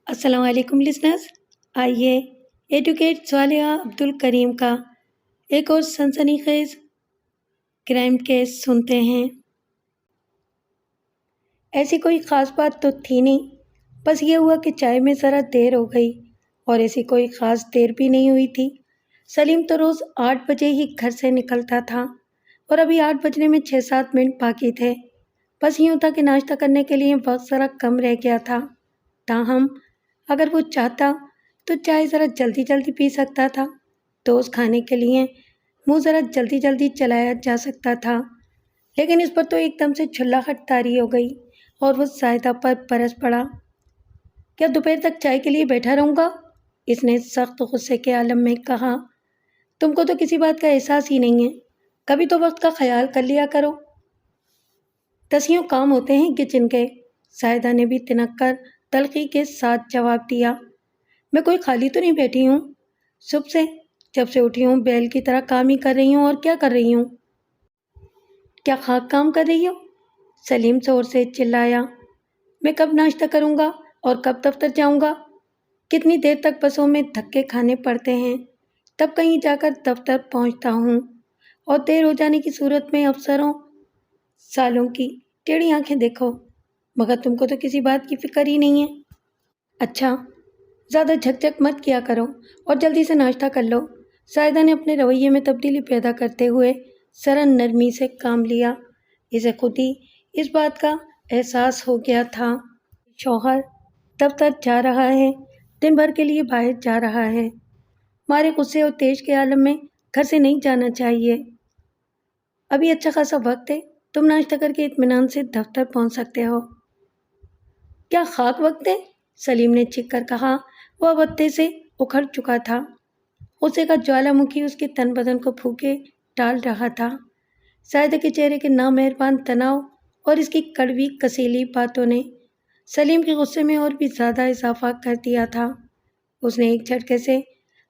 السلام علیکم لسنرز، آئیے ایڈوکیٹ صالحہ عبد الکریم کا ایک اور سنسنی خیز کرائم کیس سنتے ہیں۔ ایسی کوئی خاص بات تو تھی نہیں، بس یہ ہوا کہ چائے میں ذرا دیر ہو گئی، اور ایسی کوئی خاص دیر بھی نہیں ہوئی تھی۔ سلیم تو روز 8 بجے ہی گھر سے نکلتا تھا، اور ابھی 8 بجنے میں 6-7 منٹ باقی تھے۔ بس یوں تھا کہ ناشتہ کرنے کے لیے وقت ذرا کم رہ گیا تھا، تاہم اگر وہ چاہتا تو چائے ذرا جلدی جلدی پی سکتا تھا، ٹوسٹ کھانے کے لیے منہ ذرا جلدی جلدی چلایا جا سکتا تھا، لیکن اس پر تو ایک دم سے چھلاہٹ طاری ہو گئی اور وہ زاہدہ پر برس پڑا۔ کیا دوپہر تک چائے کے لیے بیٹھا رہوں گا؟ اس نے سخت غصے کے عالم میں کہا۔ تم کو تو کسی بات کا احساس ہی نہیں ہے، کبھی تو وقت کا خیال کر لیا کرو۔ دسیوں کام ہوتے ہیں کچن کے، زاہدہ نے بھی تنک کر تلخی کے ساتھ جواب دیا۔ میں کوئی خالی تو نہیں بیٹھی ہوں، صبح سے جب سے اٹھی ہوں بیل کی طرح کام ہی کر رہی ہوں، اور کیا کر رہی ہوں؟ کیا خاک کام کر رہی ہو؟ سلیم زور سے چلایا۔ میں کب ناشتہ کروں گا اور کب دفتر جاؤں گا؟ کتنی دیر تک بسوں میں دھکے کھانے پڑتے ہیں، تب کہیں جا کر دفتر پہنچتا ہوں، اور دیر ہو جانے کی صورت میں افسروں سالوں کی ٹیڑھی آنکھیں دیکھو، مگر تم کو تو کسی بات کی فکر ہی نہیں ہے۔ اچھا، زیادہ جھک جھک مت کیا کرو اور جلدی سے ناشتہ کر لو۔ زاہدہ نے اپنے رویے میں تبدیلی پیدا کرتے ہوئے ذرا نرمی سے کام لیا۔ اسے خود ہی اس بات کا احساس ہو گیا تھا، شوہر دفتر جا رہا ہے، دن بھر کے لیے باہر جا رہا ہے، مارے غصے اور تیش کے عالم میں گھر سے نہیں جانا چاہیے۔ ابھی اچھا خاصا وقت ہے، تم ناشتہ کر کے اطمینان سے دفتر پہنچ سکتے ہو۔ کیا خاک وقت ہے؟ سلیم نے چیخ کر کہا۔ وہ ابتے سے اکھڑ چکا تھا، غصے کا جوالا مکھی اس کے تن بدن کو پھونکے ڈال رہا تھا۔ زاہدہ کے چہرے کے نامہربان تناؤ اور اس کی کڑوی کسیلی باتوں نے سلیم کے غصے میں اور بھی زیادہ اضافہ کر دیا تھا۔ اس نے ایک جھٹکے سے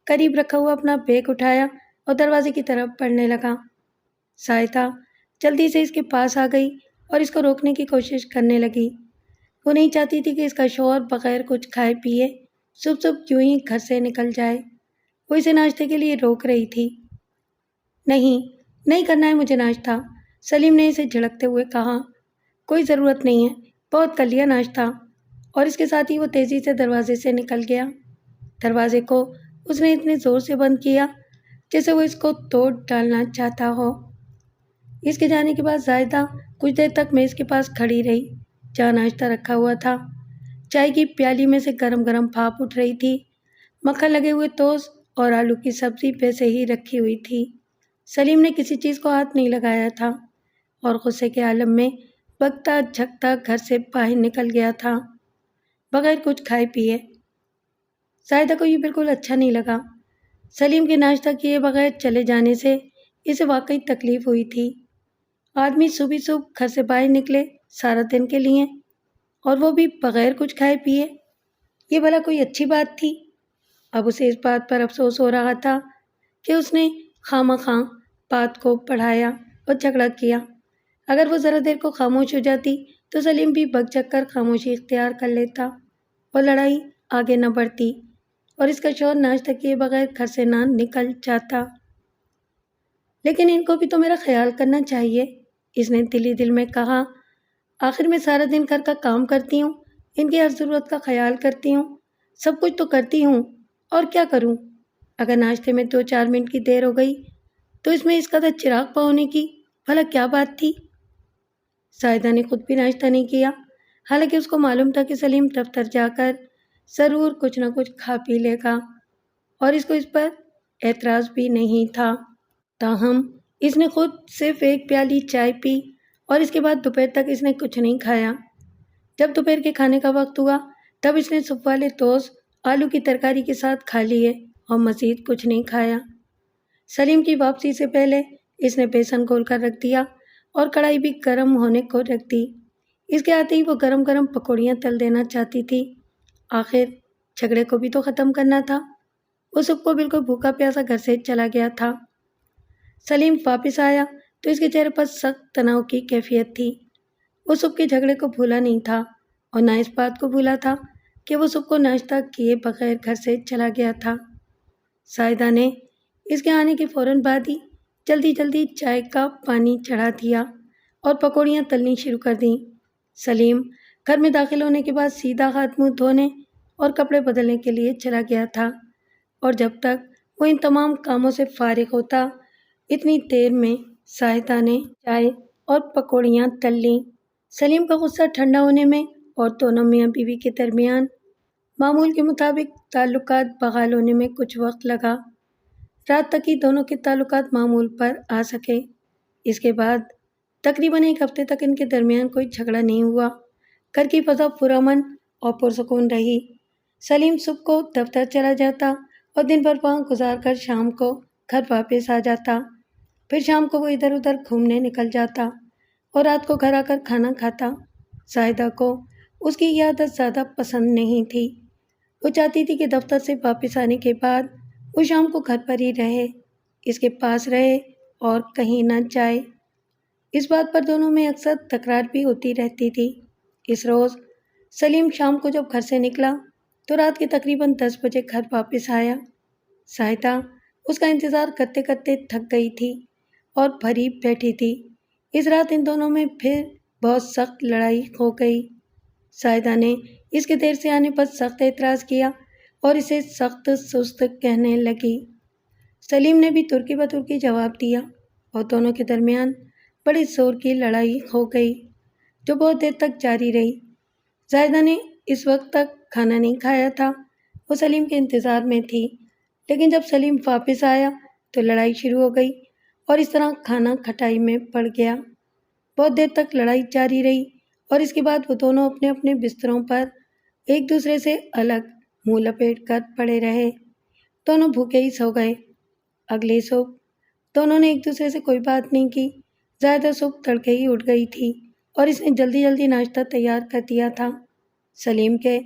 قریب رکھا ہوا اپنا بیگ اٹھایا اور دروازے کی طرف بڑھنے لگا۔ زاہدہ جلدی سے اس کے پاس آ گئی اور اس کو روکنے کی کوشش کرنے لگی۔ وہ نہیں چاہتی تھی کہ اس کا شوہر بغیر کچھ کھائے پیے صبح صبح کیوں ہی گھر سے نکل جائے۔ وہ اسے ناشتے کے لیے روک رہی تھی۔ نہیں کرنا ہے مجھے ناشتہ، سلیم نے اسے جھڑکتے ہوئے کہا۔ کوئی ضرورت نہیں ہے، بہت کر لیا ناشتہ، اور اس کے ساتھ ہی وہ تیزی سے دروازے سے نکل گیا۔ دروازے کو اس نے اتنے زور سے بند کیا جیسے وہ اس کو توڑ ڈالنا چاہتا ہو۔ اس کے جانے کے بعد زاہدہ کچھ دیر تک میز کے پاس کھڑی رہی جہاں ناشتہ رکھا ہوا تھا۔ چائے کی پیالی میں سے گرم گرم بھاپ اٹھ رہی تھی، مکھن لگے ہوئے ٹوسٹ اور آلو کی سبزی ویسے ہی رکھی ہوئی تھی۔ سلیم نے کسی چیز کو ہاتھ نہیں لگایا تھا اور غصے کے عالم میں بگتا جھکتا گھر سے باہر نکل گیا تھا بغیر کچھ کھائے پیے۔ زاہدہ کو یہ بالکل اچھا نہیں لگا۔ سلیم کے ناشتہ کیے بغیر چلے جانے سے اسے واقعی تکلیف ہوئی تھی۔ آدمی صبح گھر سے باہر نکلے سارا دن کے لیے، اور وہ بھی بغیر کچھ کھائے پیے، یہ بھلا کوئی اچھی بات تھی؟ اب اسے اس بات پر افسوس ہو رہا تھا کہ اس نے خواہ بات کو بڑھایا اور جھگڑا کیا۔ اگر وہ ذرا دیر کو خاموش ہو جاتی تو سلیم بھی بک جھک کر خاموشی اختیار کر لیتا اور لڑائی آگے نہ بڑھتی، اور اس کا شوہر ناشتہ کیے بغیر گھر سے نہ نکل جاتا۔ لیکن ان کو بھی تو میرا خیال کرنا چاہیے، اس نے دل ہی دل میں کہا۔ آخر میں سارا دن گھر کا کام کرتی ہوں، ان کی ہر ضرورت کا خیال کرتی ہوں، سب کچھ تو کرتی ہوں، اور کیا کروں؟ اگر ناشتے میں 2-4 منٹ کی دیر ہو گئی تو اس میں اس قدر چراغ پا ہونے کی بھلا کیا بات تھی؟ زاہدہ نے خود بھی ناشتہ نہیں کیا، حالانکہ اس کو معلوم تھا کہ سلیم دفتر جا کر ضرور کچھ نہ کچھ کھا پی لے گا، اور اس کو اس پر اعتراض بھی نہیں تھا۔ تاہم اس نے خود صرف ایک پیالی چائے پی، اور اس کے بعد دوپہر تک اس نے کچھ نہیں کھایا۔ جب دوپہر کے کھانے کا وقت ہوا تب اس نے صبح والے ٹوسٹ آلو کی ترکاری کے ساتھ کھا لیے اور مزید کچھ نہیں کھایا۔ سلیم کی واپسی سے پہلے اس نے بیسن گھول کر رکھ دیا اور کڑھائی بھی گرم ہونے کو رکھ دی۔ اس کے آتے ہی وہ گرم گرم پکوڑیاں تل دینا چاہتی تھی۔ آخر جھگڑے کو بھی تو ختم کرنا تھا۔ وہ صبح کو بالکل بھوکا پیاسا گھر سے چلا گیا تھا۔ سلیم واپس آیا تو اس کے چہرے پر سخت تناؤ کی کیفیت تھی۔ وہ صبح کے جھگڑے کو بھولا نہیں تھا اور نہ اس بات کو بھولا تھا کہ وہ صبح کو ناشتہ کیے بغیر گھر سے چلا گیا تھا۔ زاہدہ نے اس کے آنے کے فوراً بعد ہی جلدی جلدی چائے کا پانی چڑھا دیا اور پکوڑیاں تلنی شروع کر دیں۔ سلیم گھر میں داخل ہونے کے بعد سیدھا ہاتھ منہ دھونے اور کپڑے بدلنے کے لیے چلا گیا تھا، اور جب تک وہ ان تمام کاموں سے فارغ ہوتا اتنی دیر میں زاہدہ نے چائے اور پکوڑیاں تل لیں۔ سلیم کا غصہ ٹھنڈا ہونے میں اور دونوں میاں بیوی کے درمیان معمول کے مطابق تعلقات بحال ہونے میں کچھ وقت لگا۔ رات تک ہی دونوں کے تعلقات معمول پر آ سکے۔ اس کے بعد تقریباً ایک ہفتے تک ان کے درمیان کوئی جھگڑا نہیں ہوا۔ گھر کی فضا پرامن اور پرسکون رہی۔ سلیم صبح کو دفتر چلا جاتا اور دن بھر وہاں گزار کر شام کو گھر واپس آ جاتا۔ پھر شام کو وہ ادھر ادھر گھومنے نکل جاتا اور رات کو گھر آ کر کھانا کھاتا۔ زاہدہ کو اس کی یہ عادت زیادہ پسند نہیں تھی۔ وہ چاہتی تھی کہ دفتر سے واپس آنے کے بعد وہ شام کو گھر پر ہی رہے، اس کے پاس رہے اور کہیں نہ جائے۔ اس بات پر دونوں میں اکثر تکرار بھی ہوتی رہتی تھی۔ اس روز سلیم شام کو جب گھر سے نکلا تو رات کے تقریباً 10 بجے گھر واپس آیا۔ زاہدہ اس کا انتظار کرتے کرتے تھک گئی تھی اور بھری بیٹھی تھی۔ اس رات ان دونوں میں پھر بہت سخت لڑائی ہو گئی۔ زاہدہ نے اس کے دیر سے آنے پر سخت اعتراض کیا اور اسے سخت سست کہنے لگی۔ سلیم نے بھی ترکی بترکی جواب دیا اور دونوں کے درمیان بڑی زور کی لڑائی ہو گئی جو بہت دیر تک جاری رہی۔ زاہدہ نے اس وقت تک کھانا نہیں کھایا تھا۔ وہ سلیم کے انتظار میں تھی، لیکن جب سلیم واپس آیا تو لڑائی شروع ہو گئی اور اس طرح کھانا کھٹائی میں پڑ گیا۔ بہت دیر تک لڑائی جاری رہی اور اس کے بعد وہ دونوں اپنے اپنے بستروں پر ایک دوسرے سے الگ منہ لپیٹ کر پڑے رہے۔ دونوں بھوکے ہی سو گئے۔ اگلی صبح دونوں نے ایک دوسرے سے کوئی بات نہیں کی۔ زاہدہ صبح تڑکے ہی اٹھ گئی تھی اور اس نے جلدی جلدی ناشتہ تیار کر دیا تھا۔ سلیم کے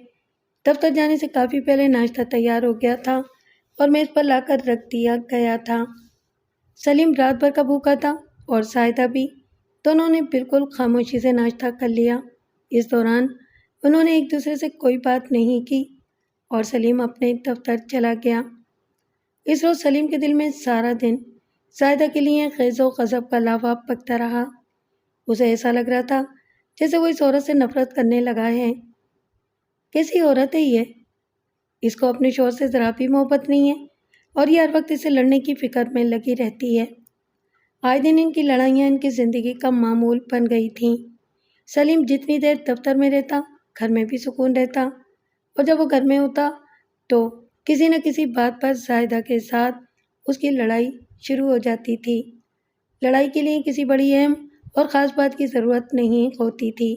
دفتر جانے سے کافی پہلے ناشتہ تیار ہو گیا تھا اور میز پر لا کر رکھ دیا گیا تھا۔ سلیم رات بھر کا بھوکا تھا اور زاہدہ بھی۔ دونوں نے بالکل خاموشی سے ناشتہ کر لیا۔ اس دوران انہوں نے ایک دوسرے سے کوئی بات نہیں کی اور سلیم اپنے دفتر چلا گیا۔ اس روز سلیم کے دل میں سارا دن زاہدہ کے لیے غیظ و غضب کا لاوا پکتا رہا۔ اسے ایسا لگ رہا تھا جیسے وہ اس عورت سے نفرت کرنے لگا ہے۔ کیسی عورت ہے یہ؟ اس کو اپنے شوہر سے ذرا بھی محبت نہیں ہے اور یہ ہر وقت اسے لڑنے کی فکر میں لگی رہتی ہے۔ آئے دن ان کی لڑائیاں ان کی زندگی کا معمول بن گئی تھیں۔ سلیم جتنی دیر دفتر میں رہتا گھر میں بھی سکون رہتا، اور جب وہ گھر میں ہوتا تو کسی نہ کسی بات پر زاہدہ کے ساتھ اس کی لڑائی شروع ہو جاتی تھی۔ لڑائی کے لیے کسی بڑی اہم اور خاص بات کی ضرورت نہیں ہوتی تھی۔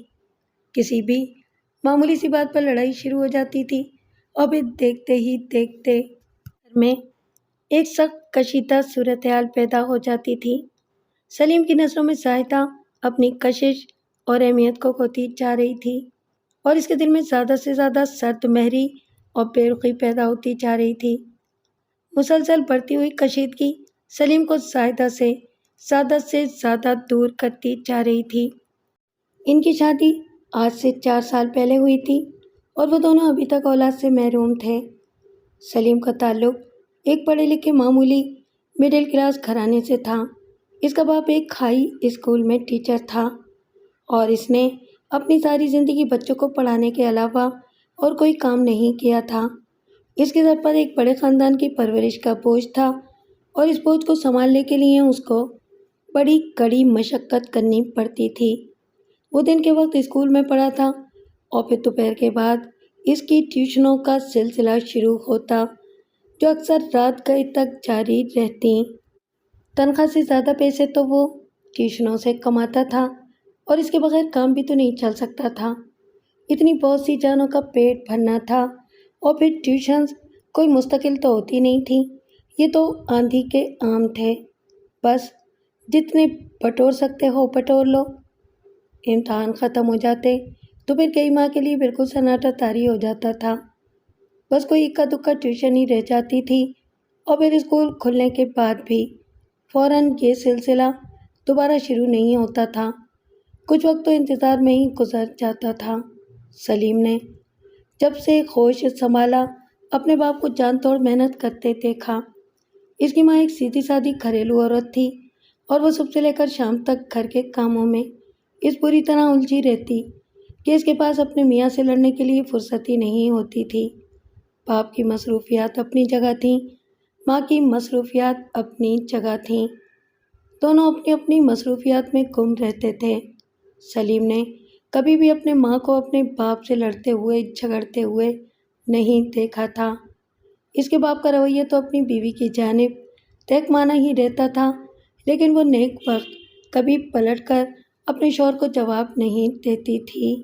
کسی بھی معمولی سی بات پر لڑائی شروع ہو جاتی تھی اور پھر دیکھتے ہی دیکھتے گھر میں ایک سخت کشیدہ صورتحال پیدا ہو جاتی تھی۔ سلیم کی نظروں میں زاہدہ اپنی کشش اور اہمیت کو کھوتی جا رہی تھی اور اس کے دل میں زیادہ سے زیادہ سرد مہری اور بے رخی پیدا ہوتی جا رہی تھی۔ مسلسل بڑھتی ہوئی کشیدگی سلیم کو زاہدہ سے زیادہ دور کرتی جا رہی تھی۔ ان کی شادی آج سے 4 سال پہلے ہوئی تھی اور وہ دونوں ابھی تک اولاد سے محروم تھے۔ سلیم کا تعلق ایک پڑھے لکھے معمولی مڈل کلاس گھرانے سے تھا۔ اس کا باپ ایک ہائی اسکول میں ٹیچر تھا اور اس نے اپنی ساری زندگی بچوں کو پڑھانے کے علاوہ اور کوئی کام نہیں کیا تھا۔ اس کے سر پر ایک بڑے خاندان کی پرورش کا بوجھ تھا اور اس بوجھ کو سنبھالنے کے لیے اس کو بڑی کڑی مشقت کرنی پڑتی تھی۔ وہ دن کے وقت اسکول میں پڑھا تھا اور پھر دوپہر کے بعد اس کی ٹیوشنوں کا سلسلہ شروع ہوتا جو اکثر رات گئے تک جاری رہتی۔ تنخواہ سے زیادہ پیسے تو وہ ٹیوشنوں سے کماتا تھا اور اس کے بغیر کام بھی تو نہیں چل سکتا تھا۔ اتنی بہت سی جانوں کا پیٹ بھرنا تھا اور پھر ٹیوشنز کوئی مستقل تو ہوتی نہیں تھیں، یہ تو آندھی کے آم تھے، بس جتنے بٹور سکتے ہو بٹور لو۔ امتحان ختم ہو جاتے تو پھر کئی ماہ کے لیے بالکل سناٹا طاری ہو جاتا تھا، بس کوئی اکا دکا ٹیوشن ہی رہ جاتی تھی اور پھر اسکول کھلنے کے بعد بھی فوراً یہ سلسلہ دوبارہ شروع نہیں ہوتا تھا۔ کچھ وقت تو انتظار میں ہی گزر جاتا تھا۔ سلیم نے جب سے ہوش سنبھالا اپنے باپ کو جان توڑ محنت کرتے دیکھا۔ اس کی ماں ایک سیدھی سادی گھریلو عورت تھی اور وہ صبح سے لے کر شام تک گھر کے کاموں میں اس پوری طرح الجھی رہتی کہ اس کے پاس اپنے میاں سے لڑنے کے لیے فرصت ہی نہیں ہوتی تھی۔ باپ کی مصروفیات اپنی جگہ تھیں، ماں کی مصروفیات اپنی جگہ تھیں، دونوں اپنی اپنی مصروفیات میں گم رہتے تھے۔ سلیم نے کبھی بھی اپنے ماں کو اپنے باپ سے لڑتے ہوئے جھگڑتے ہوئے نہیں دیکھا تھا۔ اس کے باپ کا رویہ تو اپنی بیوی کی جانب تہکمانہ ہی رہتا تھا، لیکن وہ نیک وقت کبھی پلٹ کر اپنے شوہر کو جواب نہیں دیتی تھی۔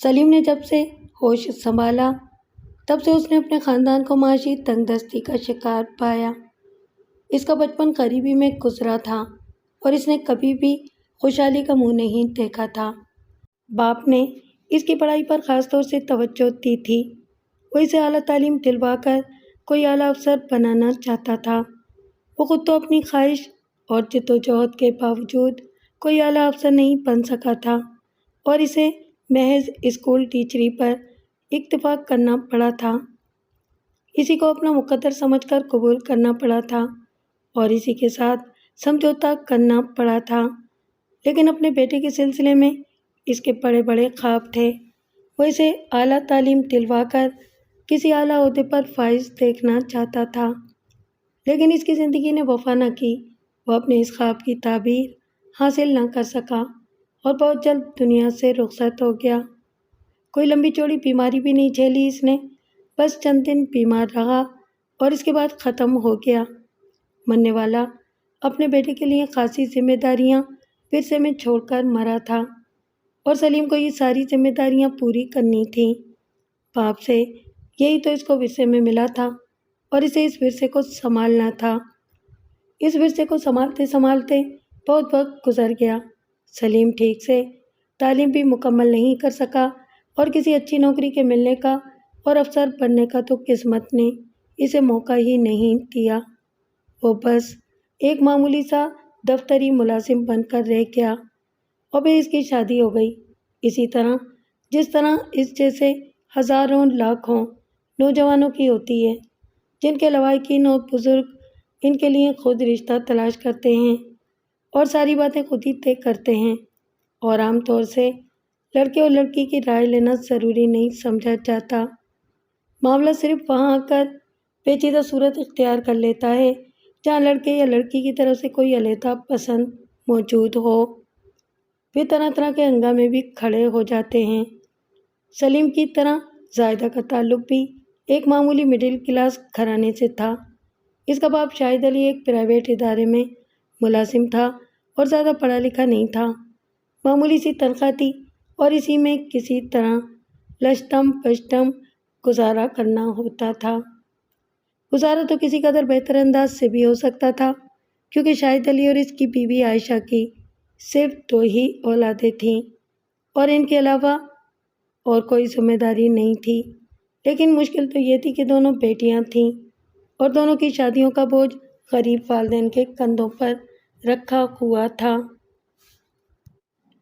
سلیم نے جب سے ہوش سنبھالا تب سے اس نے اپنے خاندان کو معاشی تنگ دستی کا شکار پایا۔ اس کا بچپن غریبی میں گزرا تھا اور اس نے کبھی بھی خوشحالی کا منہ نہیں دیکھا تھا۔ باپ نے اس کی پڑھائی پر خاص طور سے توجہ دی تھی۔ وہ اسے اعلیٰ تعلیم دلوا کر کوئی اعلیٰ افسر بنانا چاہتا تھا۔ وہ خود تو اپنی خواہش اور جدوجہد کے باوجود کوئی اعلیٰ افسر نہیں بن سکا تھا اور اسے محض اسکول ٹیچری پر اکتفا کرنا پڑا تھا۔ اسی کو اپنا مقدر سمجھ کر قبول کرنا پڑا تھا اور اسی کے ساتھ سمجھوتا کرنا پڑا تھا، لیکن اپنے بیٹے کے سلسلے میں اس کے بڑے بڑے خواب تھے۔ وہ اسے اعلیٰ تعلیم دلوا کر کسی اعلیٰ عہدے پر فائز دیکھنا چاہتا تھا، لیکن اس کی زندگی نے وفا نہ کی۔ وہ اپنے اس خواب کی تعبیر حاصل نہ کر سکا اور بہت جلد دنیا سے رخصت ہو گیا۔ کوئی لمبی چوڑی بیماری بھی نہیں جھیلی اس نے، بس چند دن بیمار رہا اور اس کے بعد ختم ہو گیا۔ مرنے والا اپنے بیٹے کے لیے خاصی ذمہ داریاں ورثے میں چھوڑ کر مرا تھا اور سلیم کو یہ ساری ذمہ داریاں پوری کرنی تھیں۔ باپ سے یہی تو اس کو ورثے میں ملا تھا اور اسے اس ورثے کو سنبھالنا تھا۔ اس ورثے کو سنبھالتے سنبھالتے بہت وقت گزر گیا۔ سلیم ٹھیک سے تعلیم بھی مکمل نہیں کر سکا اور کسی اچھی نوکری کے ملنے کا اور افسر بننے کا تو قسمت نے اسے موقع ہی نہیں دیا۔ وہ بس ایک معمولی سا دفتری ملازم بن کر رہ گیا اور پھر اس کی شادی ہو گئی، اسی طرح جس طرح اس جیسے ہزاروں لاکھوں نوجوانوں کی ہوتی ہے، جن کے لواحقین اور بزرگ ان کے لیے خود رشتہ تلاش کرتے ہیں اور ساری باتیں خود ہی طے کرتے ہیں، اور عام طور سے لڑکے اور لڑکی کی رائے لینا ضروری نہیں سمجھا جاتا۔ معاملہ صرف وہاں آ کر پیچیدہ صورت اختیار کر لیتا ہے جہاں لڑکے یا لڑکی کی طرف سے کوئی علیحدہ پسند موجود ہو۔ پھر طرح طرح کے ہنگامے بھی کھڑے ہو جاتے ہیں۔ سلیم کی طرح زاہدہ کا تعلق بھی ایک معمولی مڈل کلاس گھرانے سے تھا۔ اس کا باپ شاہد علی ایک پرائیویٹ ادارے میں ملازم تھا اور زیادہ پڑھا لکھا نہیں تھا۔ معمولی سی تنخواہ تھی اور اسی میں کسی طرح لشٹم پشٹم گزارا کرنا ہوتا تھا۔ گزارا تو کسی قدر بہتر انداز سے بھی ہو سکتا تھا، کیونکہ شاہد علی اور اس کی بیوی عائشہ کی صرف 2 ہی اولادیں تھیں اور ان کے علاوہ اور کوئی ذمہ داری نہیں تھی۔ لیکن مشکل تو یہ تھی کہ دونوں بیٹیاں تھیں اور دونوں کی شادیوں کا بوجھ غریب والدین کے کندھوں پر رکھا ہوا تھا۔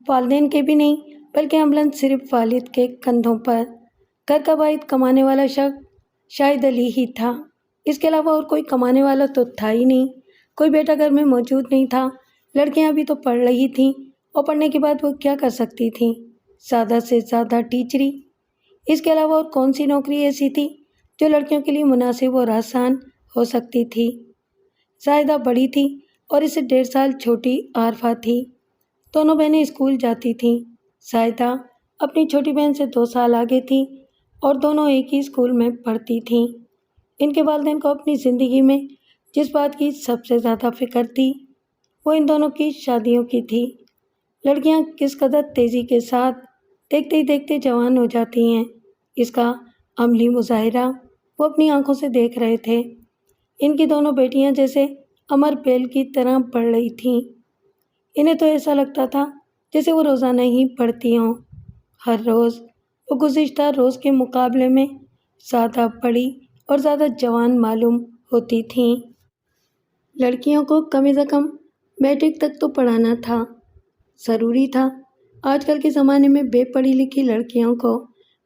والدین کے بھی نہیں، بلکہ عملاً صرف والد کے کندھوں پر۔ گھر کا واحد کمانے والا شخص شاہد علی ہی تھا، اس کے علاوہ اور کوئی کمانے والا تو تھا ہی نہیں۔ کوئی بیٹا گھر میں موجود نہیں تھا۔ لڑکیاں بھی تو پڑھ رہی تھیں اور پڑھنے کے بعد وہ کیا کر سکتی تھیں؟ زیادہ سے زیادہ ٹیچری۔ اس کے علاوہ اور کون سی نوکری ایسی تھی جو لڑکیوں کے لیے مناسب اور آسان ہو سکتی تھی؟ زاہدہ بڑی تھی اور اس سے 1.5 سال چھوٹی عارفہ تھی۔ دونوں بہنیں اسکول جاتی تھیں۔ زاہدہ اپنی چھوٹی بہن سے 2 سال آگے تھی اور دونوں ایک ہی اسکول میں پڑھتی تھیں۔ ان کے والدین کو اپنی زندگی میں جس بات کی سب سے زیادہ فکر تھی وہ ان دونوں کی شادیوں کی تھی۔ لڑکیاں کس قدر تیزی کے ساتھ دیکھتے ہی دیکھتے جوان ہو جاتی ہیں، اس کا عملی مظاہرہ وہ اپنی آنکھوں سے دیکھ رہے تھے۔ ان کی دونوں بیٹیاں جیسے امر بیل کی طرح پڑھ رہی تھیں۔ انہیں تو ایسا لگتا تھا جیسے وہ روزانہ ہی پڑھتی ہوں۔ ہر روز وہ گزشتہ روز کے مقابلے میں زیادہ بڑی اور زیادہ جوان معلوم ہوتی تھیں۔ لڑکیوں کو کم از کم میٹرک تک تو پڑھانا تھا، ضروری تھا۔ آج کل کے زمانے میں بے پڑھی لکھی لڑکیوں کو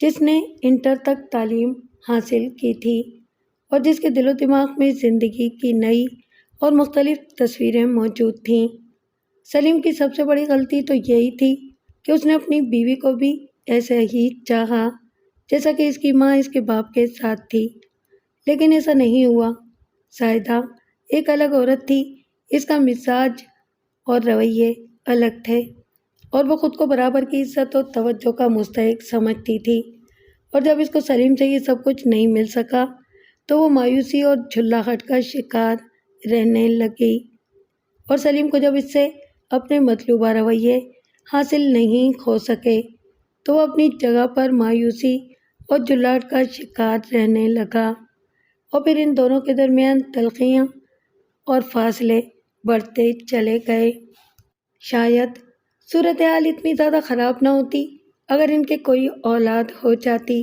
جس نے انٹر تک تعلیم حاصل کی تھی اور جس کے دل و دماغ میں زندگی کی نئی اور مختلف تصویریں موجود تھیں۔ سلیم کی سب سے بڑی غلطی تو یہی تھی کہ اس نے اپنی بیوی کو بھی ایسے ہی چاہا جیسا کہ اس کی ماں اس کے باپ کے ساتھ تھی، لیکن ایسا نہیں ہوا۔ زاہدہ ایک الگ عورت تھی، اس کا مزاج اور رویے الگ تھے اور وہ خود کو برابر کی عزت اور توجہ کا مستحق سمجھتی تھی، اور جب اس کو سلیم سے یہ سب کچھ نہیں مل سکا تو وہ مایوسی اور جھلاہٹ کا شکار رہنے لگی، اور سلیم کو جب اس سے اپنے مطلوبہ رویے حاصل نہیں ہو سکے تو وہ اپنی جگہ پر مایوسی اور جھلاہٹ کا شکار رہنے لگا، اور پھر ان دونوں کے درمیان تلخیاں اور فاصلے بڑھتے چلے گئے۔ شاید صورتحال اتنی زیادہ خراب نہ ہوتی اگر ان کے کوئی اولاد ہو جاتی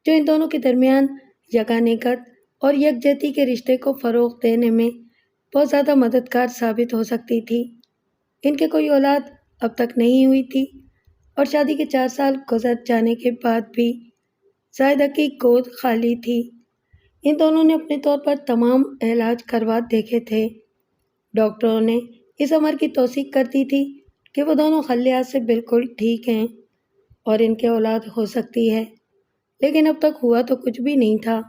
جو ان دونوں کے درمیان یگانگت اور یکجہتی کے رشتے کو فروغ دینے میں بہت زیادہ مددگار ثابت ہو سکتی تھی۔ ان کے کوئی اولاد اب تک نہیں ہوئی تھی، اور شادی کے 4 سال گزر جانے کے بعد بھی زاہدہ کی گود خالی تھی۔ ان دونوں نے اپنے طور پر تمام علاج کروا دیکھے تھے۔ ڈاکٹروں نے اس امر کی توثیق کر دی تھی کہ وہ دونوں خلیات سے بالکل ٹھیک ہیں اور ان کے اولاد ہو سکتی ہے، لیکن اب تک ہوا تو کچھ بھی نہیں تھا۔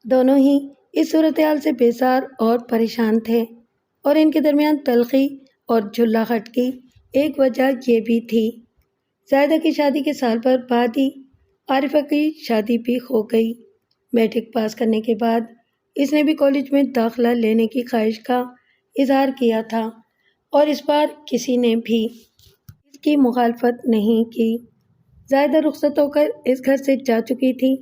دونوں ہی اس صورتحال سے بیزار اور پریشان تھے، اور ان کے درمیان تلخی اور جھلاہٹ کی ایک وجہ یہ بھی تھی۔ زاہدہ کی شادی کے سال بھر بعد ہی عارفہ کی شادی بھی ہو گئی۔ میٹرک پاس کرنے کے بعد اس نے بھی کالج میں داخلہ لینے کی خواہش کا اظہار کیا تھا، اور اس بار کسی نے بھی اس کی مخالفت نہیں کی۔ زاہدہ رخصت ہو کر اس گھر سے جا چکی تھی۔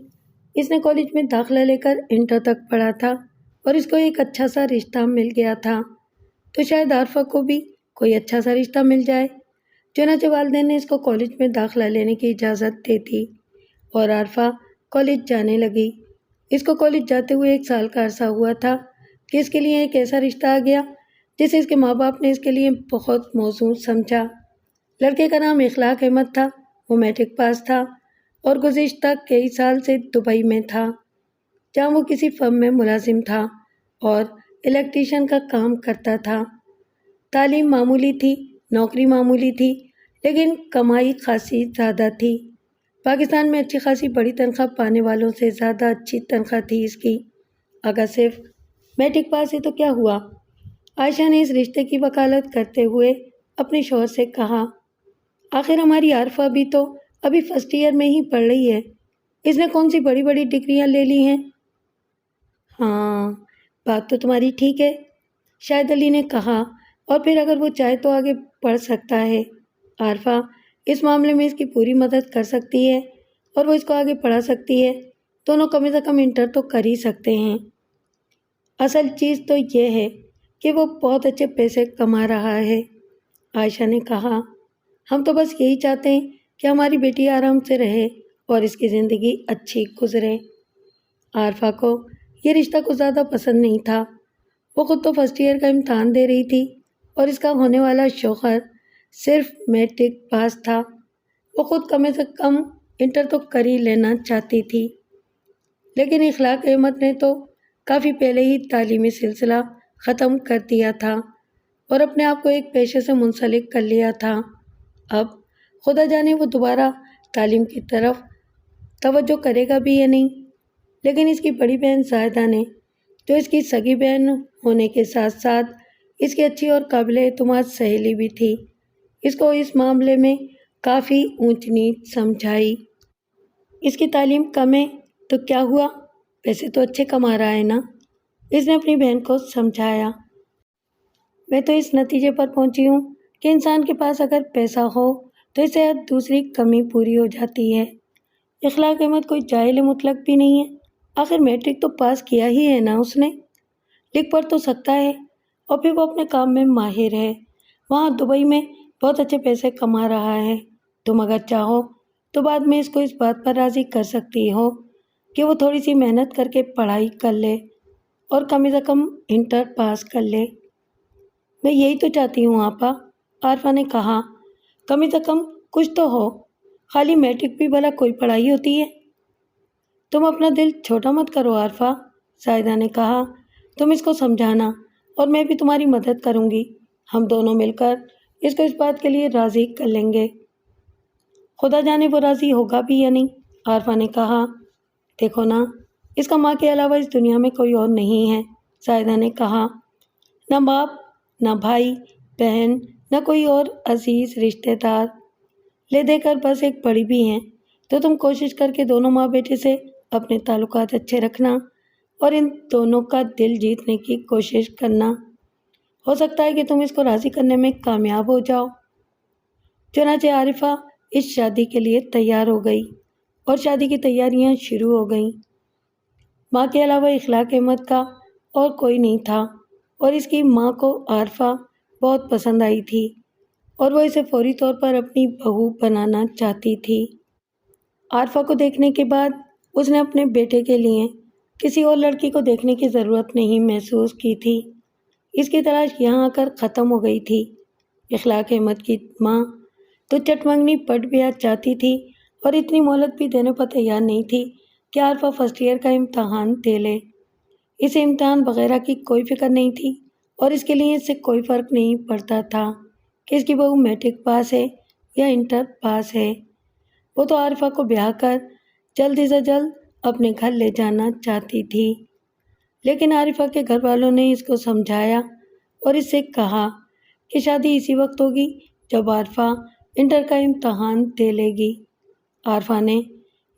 اس نے کالج میں داخلہ لے کر انٹر تک پڑھا تھا اور اس کو ایک اچھا سا رشتہ مل گیا تھا، تو شاید عارفہ کو بھی کوئی اچھا سا رشتہ مل جائے۔ چنانچہ والدین نے اس کو کالج میں داخلہ لینے کی اجازت دے دی اور عارفہ کالج جانے لگی۔ اس کو کالج جاتے ہوئے 1 سال کا عرصہ ہوا تھا کہ اس کے لیے ایک ایسا رشتہ آ گیا جسے اس کے ماں باپ نے اس کے لیے بہت موزوں سمجھا۔ لڑکے کا نام اخلاق احمد تھا، وہ میٹرک پاس تھا اور گزشتہ کئی سال سے دبئی میں تھا، جہاں وہ کسی فرم میں ملازم تھا اور الیکٹریشین کا کام کرتا تھا۔ تعلیم معمولی تھی، نوکری معمولی تھی، لیکن کمائی خاصی زیادہ تھی۔ پاکستان میں اچھی خاصی بڑی تنخواہ پانے والوں سے زیادہ اچھی تنخواہ تھی اس کی۔ اگر صرف میٹرک پاس ہے تو کیا ہوا؟ عائشہ نے اس رشتے کی وکالت کرتے ہوئے اپنے شوہر سے کہا، آخر ہماری عارفہ بھی تو ابھی فرسٹ ایئر میں ہی پڑھ رہی ہے، اس نے کون سی بڑی بڑی ڈگریاں لے لی ہیں؟ ہاں، بات تو تمہاری ٹھیک ہے، شاہد علی نے کہا، اور پھر اگر وہ چاہے تو آگے پڑھ سکتا ہے۔ عارفہ اس معاملے میں اس کی پوری مدد کر سکتی ہے اور وہ اس کو آگے پڑھا سکتی ہے، دونوں کم از کم انٹر تو کر ہی سکتے ہیں۔ اصل چیز تو یہ ہے کہ وہ بہت اچھے پیسے کما رہا ہے، عائشہ نے کہا۔ ہم تو بس یہی چاہتے ہیں کہ ہماری بیٹی آرام سے رہے اور اس کی زندگی اچھی گزرے۔ عارفہ کو یہ رشتہ کچھ زیادہ پسند نہیں تھا۔ وہ خود تو فرسٹ ایئر کا امتحان دے رہی تھی اور اس کا ہونے والا شوہر صرف میٹرک پاس تھا۔ وہ خود کم سے کم انٹر تو کر ہی لینا چاہتی تھی، لیکن اخلاق احمد نے تو کافی پہلے ہی تعلیمی سلسلہ ختم کر دیا تھا اور اپنے آپ کو ایک پیشے سے منسلک کر لیا تھا۔ اب خدا جانے وہ دوبارہ تعلیم کی طرف توجہ کرے گا بھی یا نہیں، لیکن اس کی بڑی بہن زاہدہ نے، جو اس کی سگی بہن ہونے کے ساتھ ساتھ اس کی اچھی اور قابل اعتماد سہیلی بھی تھی، اس کو اس معاملے میں کافی اونچ نیچ سمجھائی۔ اس کی تعلیم کم ہے تو کیا ہوا، پیسے تو اچھے کما رہا ہے نا، اس نے اپنی بہن کو سمجھایا۔ میں تو اس نتیجے پر پہنچی ہوں کہ انسان کے پاس اگر پیسہ ہو تو اسے ہر دوسری کمی پوری ہو جاتی ہے۔ اخلاق احمد کوئی جاہل مطلق بھی نہیں ہے، آخر میٹرک تو پاس کیا ہی ہے نا اس نے، لکھ پڑھ تو سکتا ہے، اور پھر وہ اپنے کام میں ماہر ہے، وہاں دبئی میں بہت اچھے پیسے کما رہا ہے۔ تم اگر چاہو تو بعد میں اس کو اس بات پر راضی کر سکتی ہو کہ وہ تھوڑی سی محنت کر کے پڑھائی کر لے اور کم از کم انٹر پاس کر لے۔ میں یہی تو چاہتی ہوں آپا، عارفہ نے کہا، کم از کم کچھ تو ہو، خالی میٹرک بھی بھلا کوئی پڑھائی ہوتی ہے؟ تم اپنا دل چھوٹا مت کرو عارفہ، زاہدہ نے کہا۔ تم اس کو سمجھانا اور میں بھی تمہاری مدد کروں گی۔ ہم دونوں مل کر اس کو اس بات کے لیے راضی کر لیں گے۔ خدا جانے وہ راضی ہوگا بھی یا نہیں، عارفہ نے کہا۔ دیکھو نا، اس کا ماں کے علاوہ اس دنیا میں کوئی اور نہیں ہے، زاہدہ نے کہا۔ نہ باپ، نہ بھائی بہن، نہ کوئی اور عزیز رشتہ دار، لے دے کر بس ایک بڑی بھی ہیں۔ تو تم کوشش کر کے دونوں ماں بیٹے سے اپنے تعلقات اچھے رکھنا اور ان دونوں کا دل جیتنے کی کوشش کرنا۔ ہو سکتا ہے کہ تم اس کو راضی کرنے میں کامیاب ہو جاؤ۔ چنانچہ عارفہ اس شادی کے لیے تیار ہو گئی اور شادی کی تیاریاں شروع ہو گئیں۔ ماں کے علاوہ اخلاق احمد کا اور کوئی نہیں تھا اور اس کی ماں کو عارفہ بہت پسند آئی تھی اور وہ اسے فوری طور پر اپنی بہو بنانا چاہتی تھی۔ عارفہ کو دیکھنے کے بعد اس نے اپنے بیٹے کے لیے کسی اور لڑکی کو دیکھنے کی ضرورت نہیں محسوس کی تھی۔ اس کی تلاش یہاں آ کر ختم ہو گئی تھی۔ اخلاق احمد کی ماں تو چٹ منگنی پٹ بیاہ چاہتی تھی اور اتنی مہلت بھی دینے پر تیار نہیں تھی کہ عارفہ فرسٹ ایئر کا امتحان دے لے۔ اسے امتحان وغیرہ کی کوئی فکر نہیں تھی اور اس کے لیے اس سے کوئی فرق نہیں پڑتا تھا کہ اس کی بہو میٹرک پاس ہے یا انٹر پاس ہے۔ وہ تو عارفہ کو بیاہ کر جلدی سے جلد اپنے گھر لے جانا چاہتی تھی، لیکن عارفہ کے گھر والوں نے اس کو سمجھایا اور اس سے کہا کہ شادی اسی وقت ہوگی جب عارفہ انٹر کا امتحان دے لے گی۔ عارفہ نے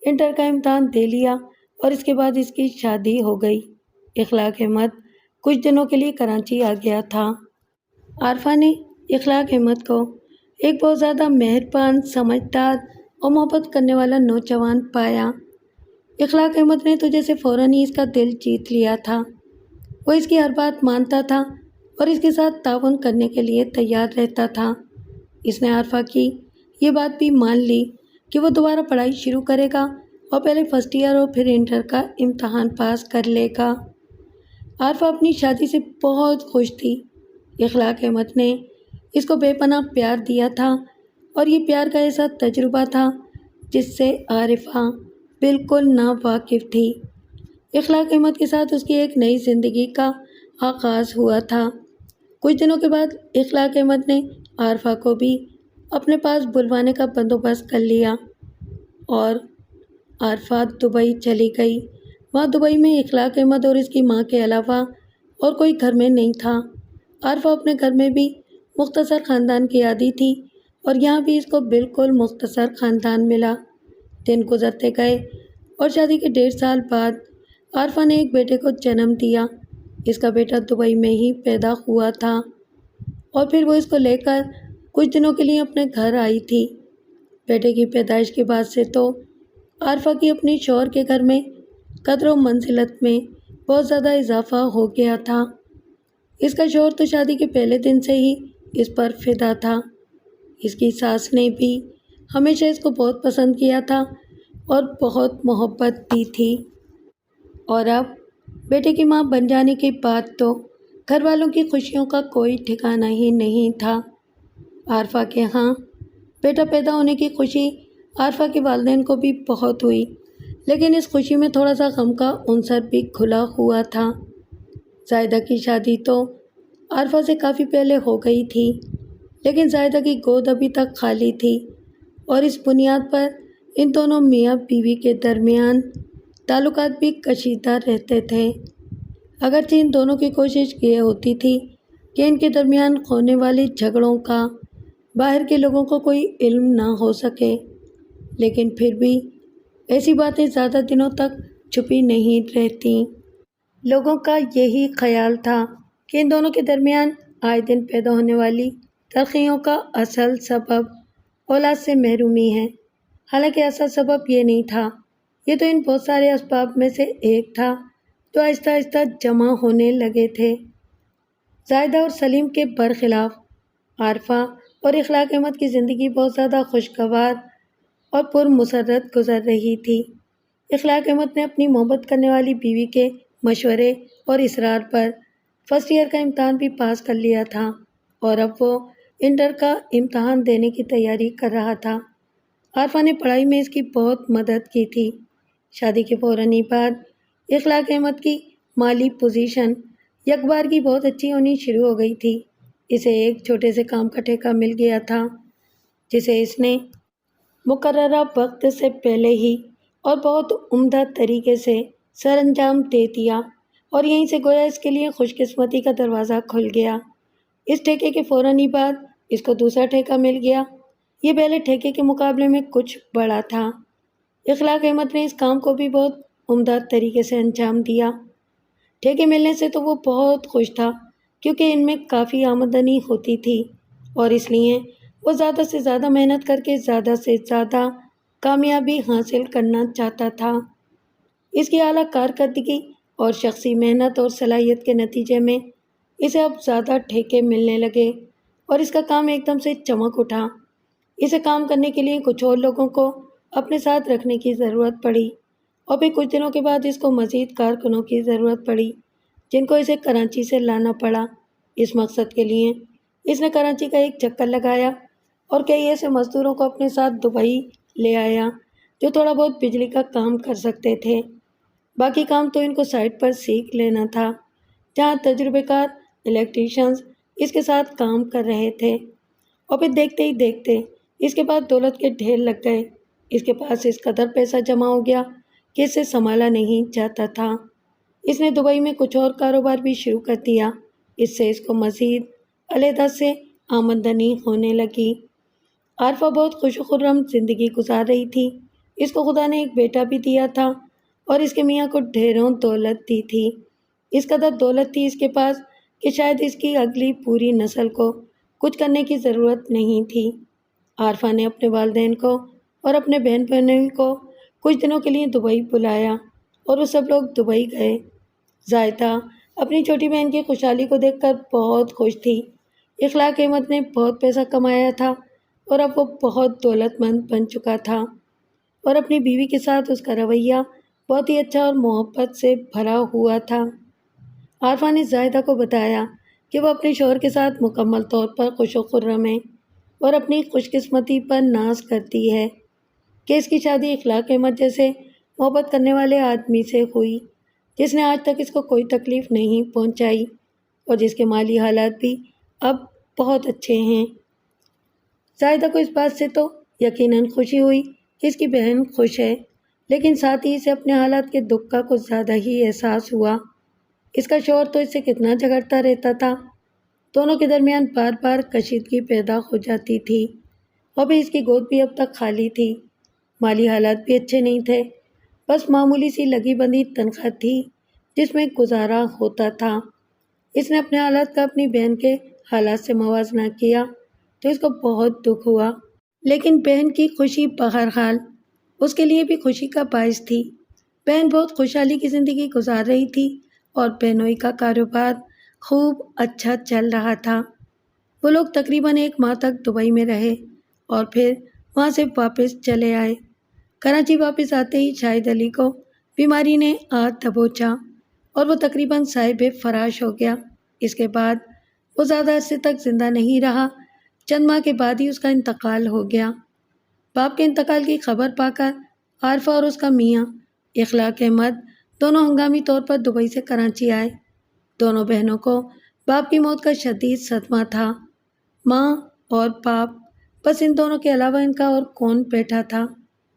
انٹر کا امتحان دے لیا اور اس کے بعد اس کی شادی ہو گئی۔ اخلاق احمد کچھ دنوں کے لیے کراچی آ گیا تھا۔ عارفہ نے اخلاق احمد کو ایک بہت زیادہ مہربان، سمجھدار اور محبت کرنے والا نوجوان پایا۔ اخلاق احمد نے تو جیسے فوراً ہی اس کا دل جیت لیا تھا۔ وہ اس کی ہر بات مانتا تھا اور اس کے ساتھ تعاون کرنے کے لیے تیار رہتا تھا۔ اس نے عارفہ کی یہ بات بھی مان لی کہ وہ دوبارہ پڑھائی شروع کرے گا اور پہلے فرسٹ ایئر اور پھر انٹر کا امتحان پاس کر لے گا۔ عارفہ اپنی شادی سے بہت خوش تھی۔ اخلاق احمد نے اس کو بے پناہ پیار دیا تھا اور یہ پیار کا ایسا تجربہ تھا جس سے عارفہ بالکل ناواقف تھی۔ اخلاق احمد کے ساتھ اس کی ایک نئی زندگی کا آغاز ہوا تھا۔ کچھ دنوں کے بعد اخلاق احمد نے عارفہ کو بھی اپنے پاس بلوانے کا بندوبست کر لیا اور عارفہ دبئی چلی گئی۔ وہاں دبئی میں اخلاق احمد اور اس کی ماں کے علاوہ اور کوئی گھر میں نہیں تھا۔ عارفہ اپنے گھر میں بھی مختصر خاندان کی عادی تھی اور یہاں بھی اس کو بالکل مختصر خاندان ملا۔ دن گزرتے گئے اور شادی کے 1.5 سال بعد عارفہ نے ایک بیٹے کو جنم دیا۔ اس کا بیٹا دبئی میں ہی پیدا ہوا تھا اور پھر وہ اس کو لے کر کچھ دنوں کے لیے اپنے گھر آئی تھی۔ بیٹے کی پیدائش کے بعد سے تو عارفہ کی اپنے شوہر کے گھر میں قدر و منزلت میں بہت زیادہ اضافہ ہو گیا تھا۔ اس کا شوہر تو شادی کے پہلے دن سے ہی اس پر فدا تھا۔ اس کی ساس نے بھی ہمیشہ اس کو بہت پسند کیا تھا اور بہت محبت دی تھی، اور اب بیٹے کی ماں بن جانے کے بعد تو گھر والوں کی خوشیوں کا کوئی ٹھکانہ ہی نہیں تھا۔ عارفہ کے ہاں بیٹا پیدا ہونے کی خوشی عارفہ کے والدین کو بھی بہت ہوئی، لیکن اس خوشی میں تھوڑا سا غم کا عنصر بھی کھلا ہوا تھا۔ زاہدہ کی شادی تو عارفہ سے کافی پہلے ہو گئی تھی، لیکن زاہدہ کی گود ابھی تک خالی تھی اور اس بنیاد پر ان دونوں میاں بیوی کے درمیان تعلقات بھی کشیدہ رہتے تھے۔ اگرچہ ان دونوں کی کوشش یہ ہوتی تھی کہ ان کے درمیان ہونے والے جھگڑوں کا باہر کے لوگوں کو کوئی علم نہ ہو سکے، لیکن پھر بھی ایسی باتیں زیادہ دنوں تک چھپی نہیں رہتیں۔ لوگوں کا یہی خیال تھا کہ ان دونوں کے درمیان آئے دن پیدا ہونے والی تلخیوں کا اصل سبب اولاد سے محرومی ہے، حالانکہ اصل سبب یہ نہیں تھا۔ یہ تو ان بہت سارے اسباب میں سے ایک تھا جو آہستہ آہستہ جمع ہونے لگے تھے۔ زاہدہ اور سلیم کے برخلاف عارفہ اور اخلاق احمد کی زندگی بہت زیادہ خوشگوار اور پرمسرت گزر رہی تھی۔ اخلاق احمد نے اپنی محبت کرنے والی بیوی کے مشورے اور اصرار پر فرسٹ ایئر کا امتحان بھی پاس کر لیا تھا اور اب وہ انٹر کا امتحان دینے کی تیاری کر رہا تھا۔ عارفہ نے پڑھائی میں اس کی بہت مدد کی تھی۔ شادی کے فوراً ہی بعد اخلاق احمد کی مالی پوزیشن یکبار کی بہت اچھی ہونی شروع ہو گئی تھی۔ اسے ایک چھوٹے سے کام کا ٹھیکہ مل گیا تھا جسے اس نے مقررہ وقت سے پہلے ہی اور بہت عمدہ طریقے سے سر انجام دے دیا، اور یہیں سے گویا اس کے لیے خوش قسمتی کا دروازہ کھل گیا۔ اس ٹھیکے کے فوراً ہی بعد اس کو دوسرا ٹھیکہ مل گیا۔ یہ پہلے ٹھیکے کے مقابلے میں کچھ بڑا تھا۔ اخلاق احمد نے اس کام کو بھی بہت عمدہ طریقے سے انجام دیا۔ ٹھیکے ملنے سے تو وہ بہت خوش تھا کیونکہ ان میں کافی آمدنی ہوتی تھی، اور اس لیے وہ زیادہ سے زیادہ محنت کر کے زیادہ سے زیادہ کامیابی حاصل کرنا چاہتا تھا۔ اس کی اعلیٰ کارکردگی اور شخصی محنت اور صلاحیت کے نتیجے میں اسے اب زیادہ ٹھیکے ملنے لگے اور اس کا کام ایک دم سے چمک اٹھا۔ اسے کام کرنے کے لیے کچھ اور لوگوں کو اپنے ساتھ رکھنے کی ضرورت پڑی، اور پھر کچھ دنوں کے بعد اس کو مزید کارکنوں کی ضرورت پڑی جن کو اسے کراچی سے لانا پڑا۔ اس مقصد کے لیے اس نے کراچی کا ایک چکر لگایا اور کئی ایسے مزدوروں کو اپنے ساتھ دبئی لے آیا جو تھوڑا بہت بجلی کا کام کر سکتے تھے۔ باقی کام تو ان کو سائٹ پر سیکھ لینا تھا جہاں تجربے کار الیکٹریشینز اس کے ساتھ کام کر رہے تھے، اور پھر دیکھتے ہی دیکھتے اس کے بعد دولت کے ڈھیر لگ گئے۔ اس کے پاس اس قدر پیسہ جمع ہو گیا کہ اسے سنبھالا نہیں جاتا تھا۔ اس نے دبئی میں کچھ اور کاروبار بھی شروع کر دیا۔ اس سے اس کو مزید علیحدہ سے آمدنی ہونے لگی۔ عارفہ بہت خوش و خرم زندگی گزار رہی تھی۔ اس کو خدا نے ایک بیٹا بھی دیا تھا اور اس کے میاں کو ڈھیروں دولت دی تھی۔ اس قدر دولت تھی اس کے پاس کہ شاید اس کی اگلی پوری نسل کو کچھ کرنے کی ضرورت نہیں تھی۔ عارفہ نے اپنے والدین کو اور اپنے بہن بھائیوں کو کچھ دنوں کے لیے دبئی بلایا اور وہ سب لوگ دبئی گئے۔ زائدہ اپنی چھوٹی بہن کی خوشحالی کو دیکھ کر بہت خوش تھی۔ اخلاق احمد نے بہت پیسہ کمایا تھا اور اب وہ بہت دولت مند بن چکا تھا، اور اپنی بیوی کے ساتھ اس کا رویہ بہت ہی اچھا اور محبت سے بھرا ہوا تھا۔ عارفہ نے زائدہ کو بتایا کہ وہ اپنے شوہر کے ساتھ مکمل طور پر خوش و خرم ہے اور اپنی خوش قسمتی پر ناز کرتی ہے کہ اس کی شادی اخلاق احمد جیسے محبت کرنے والے آدمی سے ہوئی جس نے آج تک اس کو کوئی تکلیف نہیں پہنچائی اور جس کے مالی حالات بھی اب بہت اچھے ہیں۔ زائدہ کو اس بات سے تو یقیناً خوشی ہوئی کہ اس کی بہن خوش ہے، لیکن ساتھ ہی اسے اپنے حالات کے دکھ کا کچھ زیادہ ہی احساس ہوا۔ اس کا شوہر تو اس سے کتنا جھگڑتا رہتا تھا، دونوں کے درمیان بار بار کشیدگی پیدا ہو جاتی تھی، اور بھی اس کی گود بھی اب تک خالی تھی۔ مالی حالات بھی اچھے نہیں تھے، بس معمولی سی لگی بندھی تنخواہ تھی جس میں گزارا ہوتا تھا۔ اس نے اپنے حالات کا اپنی بہن کے حالات سے موازنہ کیا تو اس کو بہت دکھ ہوا، لیکن بہن کی خوشی بہرحال اس کے لیے بھی خوشی کا باعث تھی۔ بہن بہت خوشحالی کی زندگی گزار رہی تھی اور بہنوئی کا کاروبار خوب اچھا چل رہا تھا۔ وہ لوگ تقریباً 1 ماہ تک دبئی میں رہے اور پھر وہاں سے واپس چلے آئے۔ کراچی واپس آتے ہی شاہد علی کو بیماری نے آ دبوچا اور وہ تقریباً صاحب فراش ہو گیا۔ اس کے بعد وہ زیادہ عرصے تک زندہ نہیں رہا، چند ماہ کے بعد ہی اس کا انتقال ہو گیا۔ باپ کے انتقال کی خبر پا کر عارفہ اور اس کا میاں اخلاق احمد دونوں ہنگامی طور پر دبئی سے کراچی آئے۔ دونوں بہنوں کو باپ کی موت کا شدید صدمہ تھا۔ ماں اور باپ، بس ان دونوں کے علاوہ ان کا اور کون بیٹھا تھا،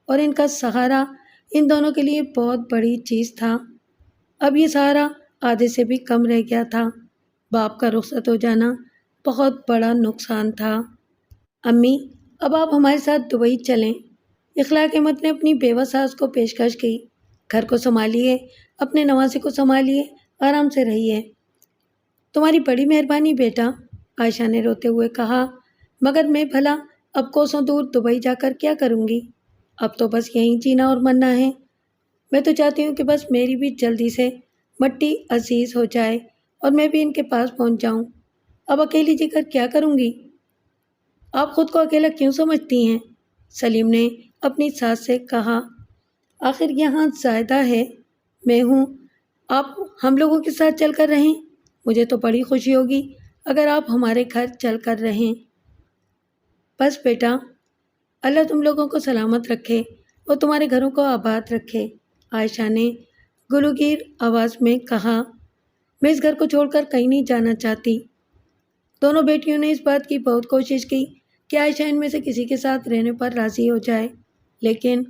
اور ان کا سہارا ان دونوں کے لیے بہت بڑی چیز تھا۔ اب یہ سہارا آدھے سے بھی کم رہ گیا تھا۔ باپ کا رخصت ہو جانا بہت بڑا نقصان تھا۔ امی، اب آپ ہمارے ساتھ دبئی چلیں، اخلاق احمد نے اپنی بیوہ ساس کو پیشکش کی۔ گھر کو سنبھالیے، اپنے نواسے کو سنبھالیے، آرام سے رہیے۔ تمہاری بڑی مہربانی بیٹا، عائشہ نے روتے ہوئے کہا، مگر میں بھلا اب کوسوں دور دبئی جا کر کیا کروں گی؟ اب تو بس یہیں جینا اور مرنا ہے۔ میں تو چاہتی ہوں کہ بس میری بھی جلدی سے مٹی عزیز ہو جائے اور میں بھی ان کے پاس پہنچ جاؤں۔ اب اکیلی جی کر کیا کروں گی؟ آپ خود کو اکیلا کیوں سمجھتی ہیں؟ سلیم نے اپنی ساس سے کہا، آخر یہاں زائدہ ہے، میں ہوں، آپ ہم لوگوں کے ساتھ چل کر رہیں۔ مجھے تو بڑی خوشی ہوگی اگر آپ ہمارے گھر چل کر رہیں۔ بس بیٹا، اللہ تم لوگوں کو سلامت رکھے اور تمہارے گھروں کو آباد رکھے، عائشہ نے گلوگیر آواز میں کہا۔ میں اس گھر کو چھوڑ کر کہیں نہیں جانا چاہتی۔ دونوں بیٹیوں نے اس بات کی بہت کوشش کی کہ عائشہ ان میں سے کسی کے ساتھ رہنے پر راضی ہو جائے، لیکن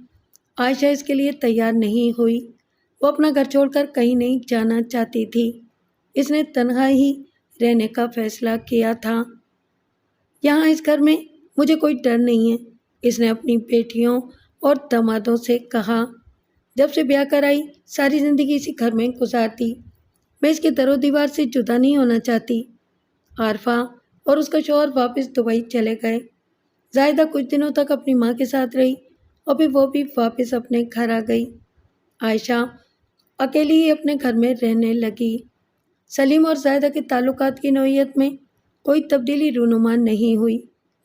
عائشہ اس کے لیے تیار نہیں ہوئی۔ وہ اپنا گھر چھوڑ کر کہیں نہیں جانا چاہتی تھی۔ اس نے تنہا ہی رہنے کا فیصلہ کیا تھا۔ یہاں اس گھر میں مجھے کوئی ڈر نہیں ہے، اس نے اپنی بیٹیوں اور دامادوں سے کہا۔ جب سے بیاہ کر آئی ساری زندگی اسی گھر میں گزار دی۔ میں اس کے در و دیوار سے جدا نہیں ہونا چاہتی۔ عارفہ اور اس کا شوہر واپس دبئی چلے گئے۔ زاہدہ کچھ دنوں تک اپنی ماں کے ساتھ رہی اور پھر وہ بھی واپس اپنے گھر آ گئی۔ عائشہ اکیلی ہی اپنے گھر میں رہنے لگی۔ سلیم اور زاہدہ کے تعلقات کی نوعیت میں کوئی تبدیلی رونما نہیں ہوئی۔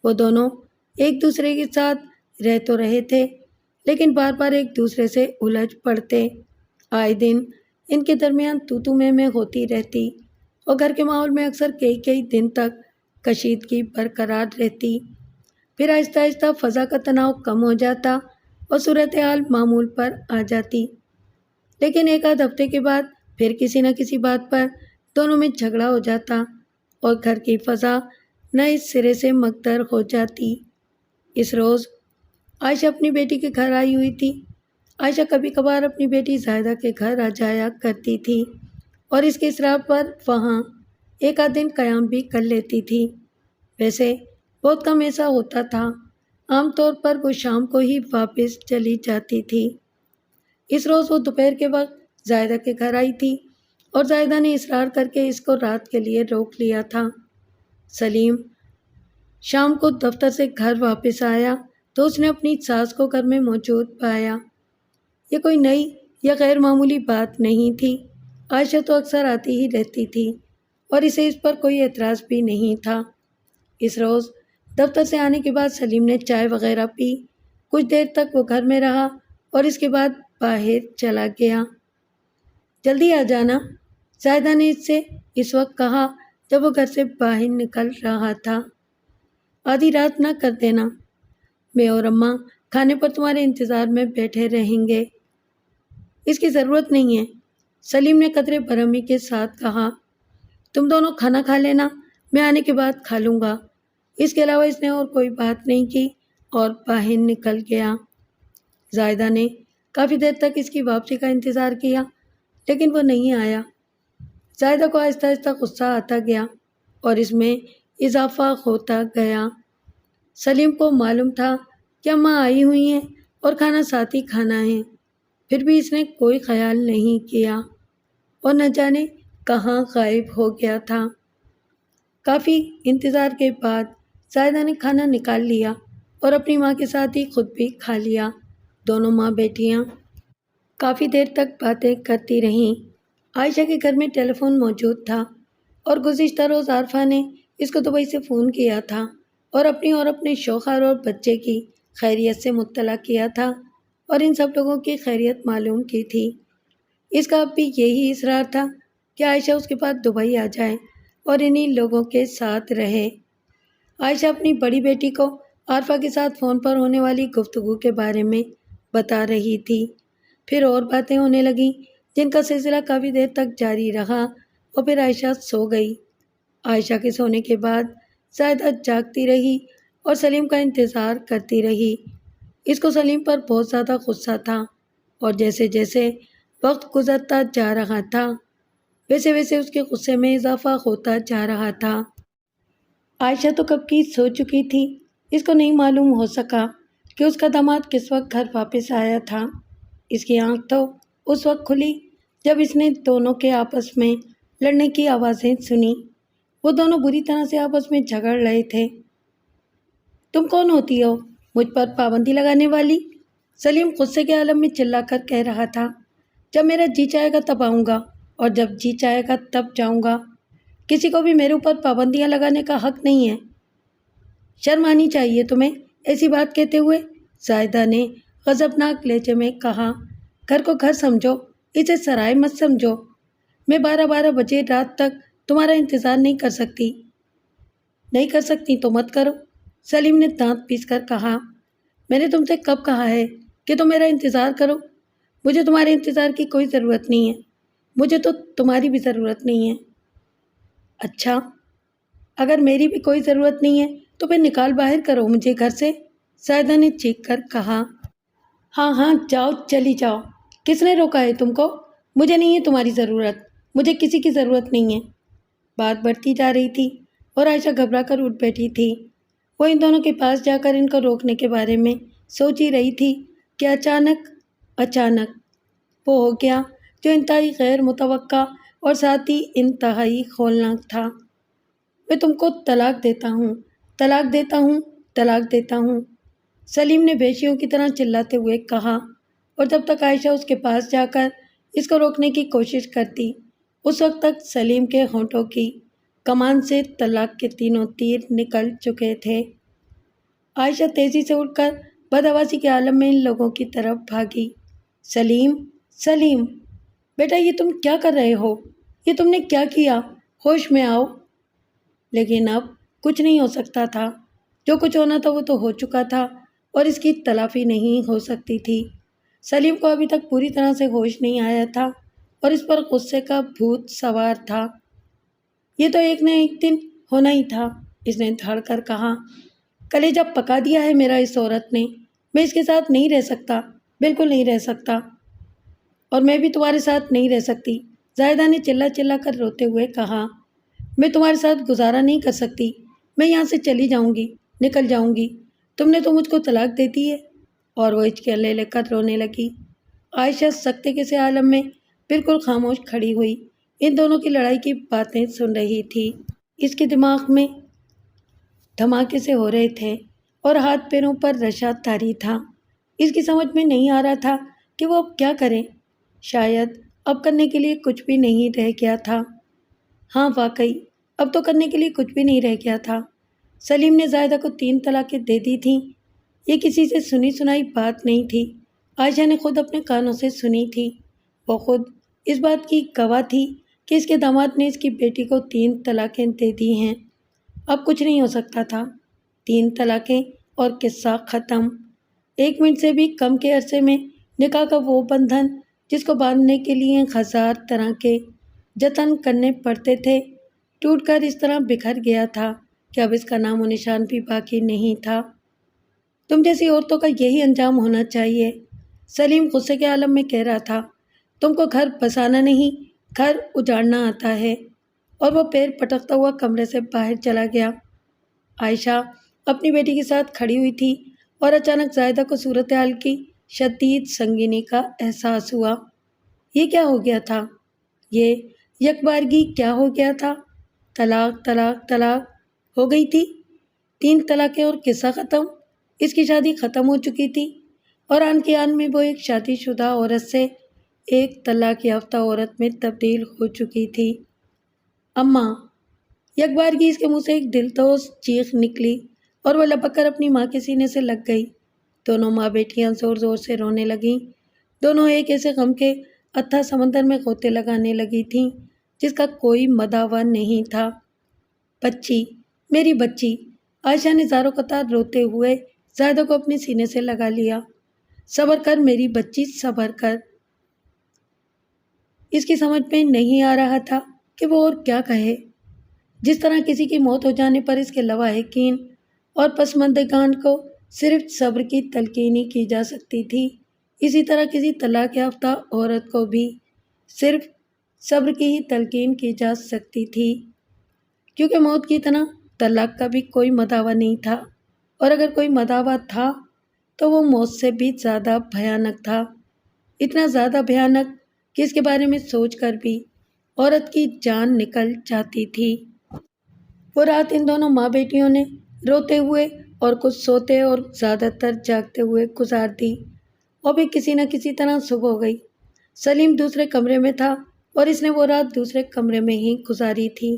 وہ دونوں ایک دوسرے کے ساتھ رہ تو رہے تھے، لیکن بار بار ایک دوسرے سے الجھ پڑتے۔ آئے دن ان کے درمیان تو میں ہوتی رہتی اور گھر کے ماحول میں اکثر کئی دن تک کشیدگی برقرار رہتی۔ پھر آہستہ آہستہ فضا کا تناؤ کم ہو جاتا اور صورتحال معمول پر آ جاتی، لیکن ایک آدھ ہفتے کے بعد پھر کسی نہ کسی بات پر دونوں میں جھگڑا ہو جاتا اور گھر کی فضا نئے سرے سے مکدر ہو جاتی۔ اس روز عائشہ اپنی بیٹی کے گھر آئی ہوئی تھی۔ عائشہ کبھی کبھار اپنی بیٹی زاہدہ کے گھر آ جایا کرتی تھی اور اس کے اصرار پر وہاں ایک آدھ دن قیام بھی کر لیتی تھی۔ ویسے بہت کم ایسا ہوتا تھا، عام طور پر وہ شام کو ہی واپس چلی جاتی تھی۔ اس روز وہ دوپہر کے وقت زاہدہ کے گھر آئی تھی اور زاہدہ نے اصرار کر کے اس کو رات کے لیے روک لیا تھا۔ سلیم شام کو دفتر سے گھر واپس آیا تو اس نے اپنی ساس کو گھر میں موجود پایا۔ یہ کوئی نئی یا غیر معمولی بات نہیں تھی۔ عائشہ تو اکثر آتی ہی رہتی تھی اور اسے اس پر کوئی اعتراض بھی نہیں تھا۔ اس روز دفتر سے آنے کے بعد سلیم نے چائے وغیرہ پی، کچھ دیر تک وہ گھر میں رہا اور اس کے بعد باہر چلا گیا۔ جلدی آ جانا، زاہدہ نے اس سے اس وقت کہا جب وہ گھر سے باہر نکل رہا تھا۔ آدھی رات نہ کر دینا، میں اور اماں کھانے پر تمہارے انتظار میں بیٹھے رہیں گے۔ اس کی ضرورت نہیں ہے، سلیم نے قدرے برہمی کے ساتھ کہا۔ تم دونوں کھانا کھا لینا، میں آنے کے بعد کھا لوں گا۔ اس کے علاوہ اس نے اور کوئی بات نہیں کی اور باہر نکل گیا۔ زاہدہ نے کافی دیر تک اس کی واپسی کا انتظار کیا، لیکن وہ نہیں آیا۔ زاہدہ کو آہستہ آہستہ غصہ آتا گیا اور اس میں اضافہ ہوتا گیا۔ سلیم کو معلوم تھا کہ اماں آئی ہوئی ہیں اور کھانا ساتھ ہی کھانا ہے، پھر بھی اس نے کوئی خیال نہیں کیا اور نہ جانے کہاں غائب ہو گیا تھا۔ کافی انتظار کے بعد زاہدہ نے کھانا نکال لیا اور اپنی ماں کے ساتھ ہی خود بھی کھا لیا۔ دونوں ماں بیٹیاں کافی دیر تک باتیں کرتی رہیں۔ عائشہ کے گھر میں ٹیلی فون موجود تھا اور گزشتہ روز عارفہ نے اس کو دبئی سے فون کیا تھا اور اپنے شوہر اور بچے کی خیریت سے مطلع کیا تھا اور ان سب لوگوں کی خیریت معلوم کی تھی۔ اس کا اب بھی یہی اصرار تھا کہ عائشہ اس کے بعد دبئی آ جائے اور انہی لوگوں کے ساتھ رہے۔ عائشہ اپنی بڑی بیٹی کو عارفہ کے ساتھ فون پر ہونے والی گفتگو کے بارے میں بتا رہی تھی۔ پھر اور باتیں ہونے لگیں جن کا سلسلہ کافی دیر تک جاری رہا اور پھر عائشہ سو گئی۔ عائشہ کے سونے کے بعد زاہدہ جاگتی رہی اور سلیم کا انتظار کرتی رہی۔ اس کو سلیم پر بہت زیادہ غصہ تھا اور جیسے جیسے وقت گزرتا جا رہا تھا ویسے ویسے اس کے غصے میں اضافہ ہوتا جا رہا تھا۔ عائشہ تو کب کی سو چکی تھی، اس کو نہیں معلوم ہو سکا کہ اس کا داماد کس وقت گھر واپس آیا تھا۔ اس کی آنکھ تو اس وقت کھلی جب اس نے دونوں کے آپس میں لڑنے کی آوازیں سنی۔ وہ دونوں بری طرح سے آپس میں جھگڑ رہے تھے۔ تم کون ہوتی ہو مجھ پر پابندی لگانے والی؟ سلیم غصے کے عالم میں چلا کر کہہ رہا تھا۔ جب میرا جی چاہے گا تب آؤں گا اور جب جی چاہے گا تب جاؤں گا۔ کسی کو بھی میرے اوپر پابندیاں لگانے کا حق نہیں ہے۔ شرم آنی چاہیے تمہیں ایسی بات کہتے ہوئے، زاہدہ نے غضبناک لہجے میں کہا۔ گھر کو گھر سمجھو، اسے سرائے مت سمجھو۔ میں 12 بجے رات تک تمہارا انتظار نہیں کر سکتی تو مت کرو، سلیم نے دانت پیس کر کہا۔ میں نے تم سے کب کہا ہے کہ تم میرا انتظار کرو؟ مجھے تمہارے انتظار کی کوئی ضرورت نہیں ہے، مجھے تو تمہاری بھی ضرورت نہیں ہے۔ اچھا، اگر میری بھی کوئی ضرورت نہیں ہے تو پھر نکال باہر کرو مجھے گھر سے، زاہدہ نے چیخ کر کہا۔ ہاں ہاں جاؤ، چلی جاؤ، کس نے روکا ہے تم کو؟ مجھے نہیں ہے تمہاری ضرورت، مجھے کسی کی ضرورت نہیں ہے۔ بات بڑھتی جا رہی تھی اور عائشہ گھبرا کر اٹھ بیٹھی تھی۔ وہ ان دونوں کے پاس جا کر ان کو روکنے کے بارے میں سوچ ہی رہی تھی کہ اچانک وہ ہو گیا جو انتہائی غیر متوقع اور ساتھ ہی انتہائی ہولناک تھا۔ میں تم کو طلاق دیتا ہوں، طلاق دیتا ہوں، طلاق دیتا ہوں، سلیم نے بیشیوں کی طرح چلاتے ہوئے کہا، اور جب تک عائشہ اس کے پاس جا کر اس کو روکنے کی کوشش کرتی، اس وقت تک سلیم کے ہونٹوں کی کمان سے طلاق کے تینوں تیر نکل چکے تھے۔ عائشہ تیزی سے اٹھ کر بدحواسی کے عالم میں ان لوگوں کی طرف بھاگی۔ سلیم، سلیم، بیٹا یہ تم کیا کر رہے ہو؟ یہ تم نے کیا کیا؟ ہوش میں آؤ۔ لیکن اب کچھ نہیں ہو سکتا تھا، جو کچھ ہونا تھا وہ تو ہو چکا تھا اور اس کی تلافی نہیں ہو سکتی تھی۔ سلیم کو ابھی تک پوری طرح سے ہوش نہیں آیا تھا اور اس پر غصے کا بھوت سوار تھا۔ یہ تو ایک نہ ایک دن ہونا ہی تھا، اس نے دھڑ کر کہا۔ کلیجہ پکا دیا ہے میرا اس عورت نے، میں اس کے ساتھ نہیں رہ سکتا، بالکل نہیں رہ سکتا، اور میں بھی تمہارے ساتھ نہیں رہ سکتی، زاہدہ نے چلا چلا کر روتے ہوئے کہا۔ میں تمہارے ساتھ گزارا نہیں کر سکتی، میں یہاں سے چلی جاؤں گی، نکل جاؤں گی، تم نے تو مجھ کو طلاق دے دی ہے، اور وہ ہچکیاں لے لے کر رونے لگی۔ عائشہ سکتے کے سے عالم میں بالکل خاموش کھڑی ہوئی، ان دونوں کی لڑائی کی باتیں سن رہی تھی۔ اس کے دماغ میں دھماکے سے ہو رہے تھے اور ہاتھ پیروں پر رشا طاری تھا۔ اس کی سمجھ میں نہیں آ رہا تھا کہ وہ اب کیا کرے۔ شاید اب کرنے کے لیے کچھ بھی نہیں رہ گیا تھا۔ ہاں واقعی اب تو کرنے کے لیے کچھ بھی نہیں رہ گیا تھا۔ سلیم نے زاہدہ کو 3 طلاقیں دے دی تھیں، یہ کسی سے سنی سنائی بات نہیں تھی، عائشہ نے خود اپنے کانوں سے سنی تھی۔ وہ خود اس بات کی گواہ تھی کہ اس کے داماد نے اس کی بیٹی کو 3 طلاقیں دے دی ہیں۔ اب کچھ نہیں ہو سکتا تھا، 3 طلاقیں اور قصہ ختم۔ 1 منٹ سے بھی کم کے عرصے میں نکاح کا وہ بندھن جس کو باندھنے کے لیے 1000 طرح کے جتن کرنے پڑتے تھے، ٹوٹ کر اس طرح بکھر گیا تھا کہ اب اس کا نام و نشان بھی باقی نہیں تھا۔ تم جیسی عورتوں کا یہی انجام ہونا چاہیے، سلیم غصے کے عالم میں کہہ رہا تھا۔ تم کو گھر بسانا نہیں، گھر اجاڑنا آتا ہے، اور وہ پیر پٹکتا ہوا کمرے سے باہر چلا گیا۔ عائشہ اپنی بیٹی کے ساتھ کھڑی ہوئی تھی اور اچانک زاہدہ کو صورتحال کی شدید سنگینی کا احساس ہوا۔ یہ کیا ہو گیا تھا؟ یہ یکبارگی کیا ہو گیا تھا؟ طلاق طلاق طلاق ہو گئی تھی، 3 طلاقیں اور قصہ ختم۔ اس کی شادی ختم ہو چکی تھی اور آن کے آن میں وہ ایک شادی شدہ عورت سے ایک طلاق یافتہ عورت میں تبدیل ہو چکی تھی۔ اماں! یکبارگی اس کے منہ سے ایک دلدوز چیخ نکلی اور وہ لپک کر اپنی ماں کے سینے سے لگ گئی۔ دونوں ماں بیٹیاں زور زور سے رونے لگیں، دونوں ایک ایسے غم کے اتھاہ سمندر میں غوطے لگانے لگی تھیں جس کا کوئی مداوع نہیں تھا۔ بچی، میری بچی! عائشہ نے زاروں قطار روتے ہوئے زاہدہ کو اپنے سینے سے لگا لیا۔ صبر کر میری بچی، صبر کر۔ اس کی سمجھ میں نہیں آ رہا تھا کہ وہ اور کیا کہے۔ جس طرح کسی کی موت ہو جانے پر اس کے لواحقین اور پسماندگان کو صرف صبر کی تلقین ہی کی جا سکتی تھی، اسی طرح کسی طلاق یافتہ عورت کو بھی صرف صبر کی ہی تلقین کی جا سکتی تھی، کیونکہ موت کی طرح طلاق کا بھی کوئی مداوع نہیں تھا، اور اگر کوئی مداوع تھا تو وہ موت سے بھی زیادہ بھیانک تھا، اتنا زیادہ بھیانک کہ اس کے بارے میں سوچ کر بھی عورت کی جان نکل جاتی تھی۔ وہ رات ان دونوں ماں بیٹیوں نے روتے ہوئے اور کچھ سوتے اور زیادہ تر جاگتے ہوئے گزار دی، اور پھر کسی نہ کسی طرح صبح ہو گئی۔ سلیم دوسرے کمرے میں تھا اور اس نے وہ رات دوسرے کمرے میں ہی گزاری تھی۔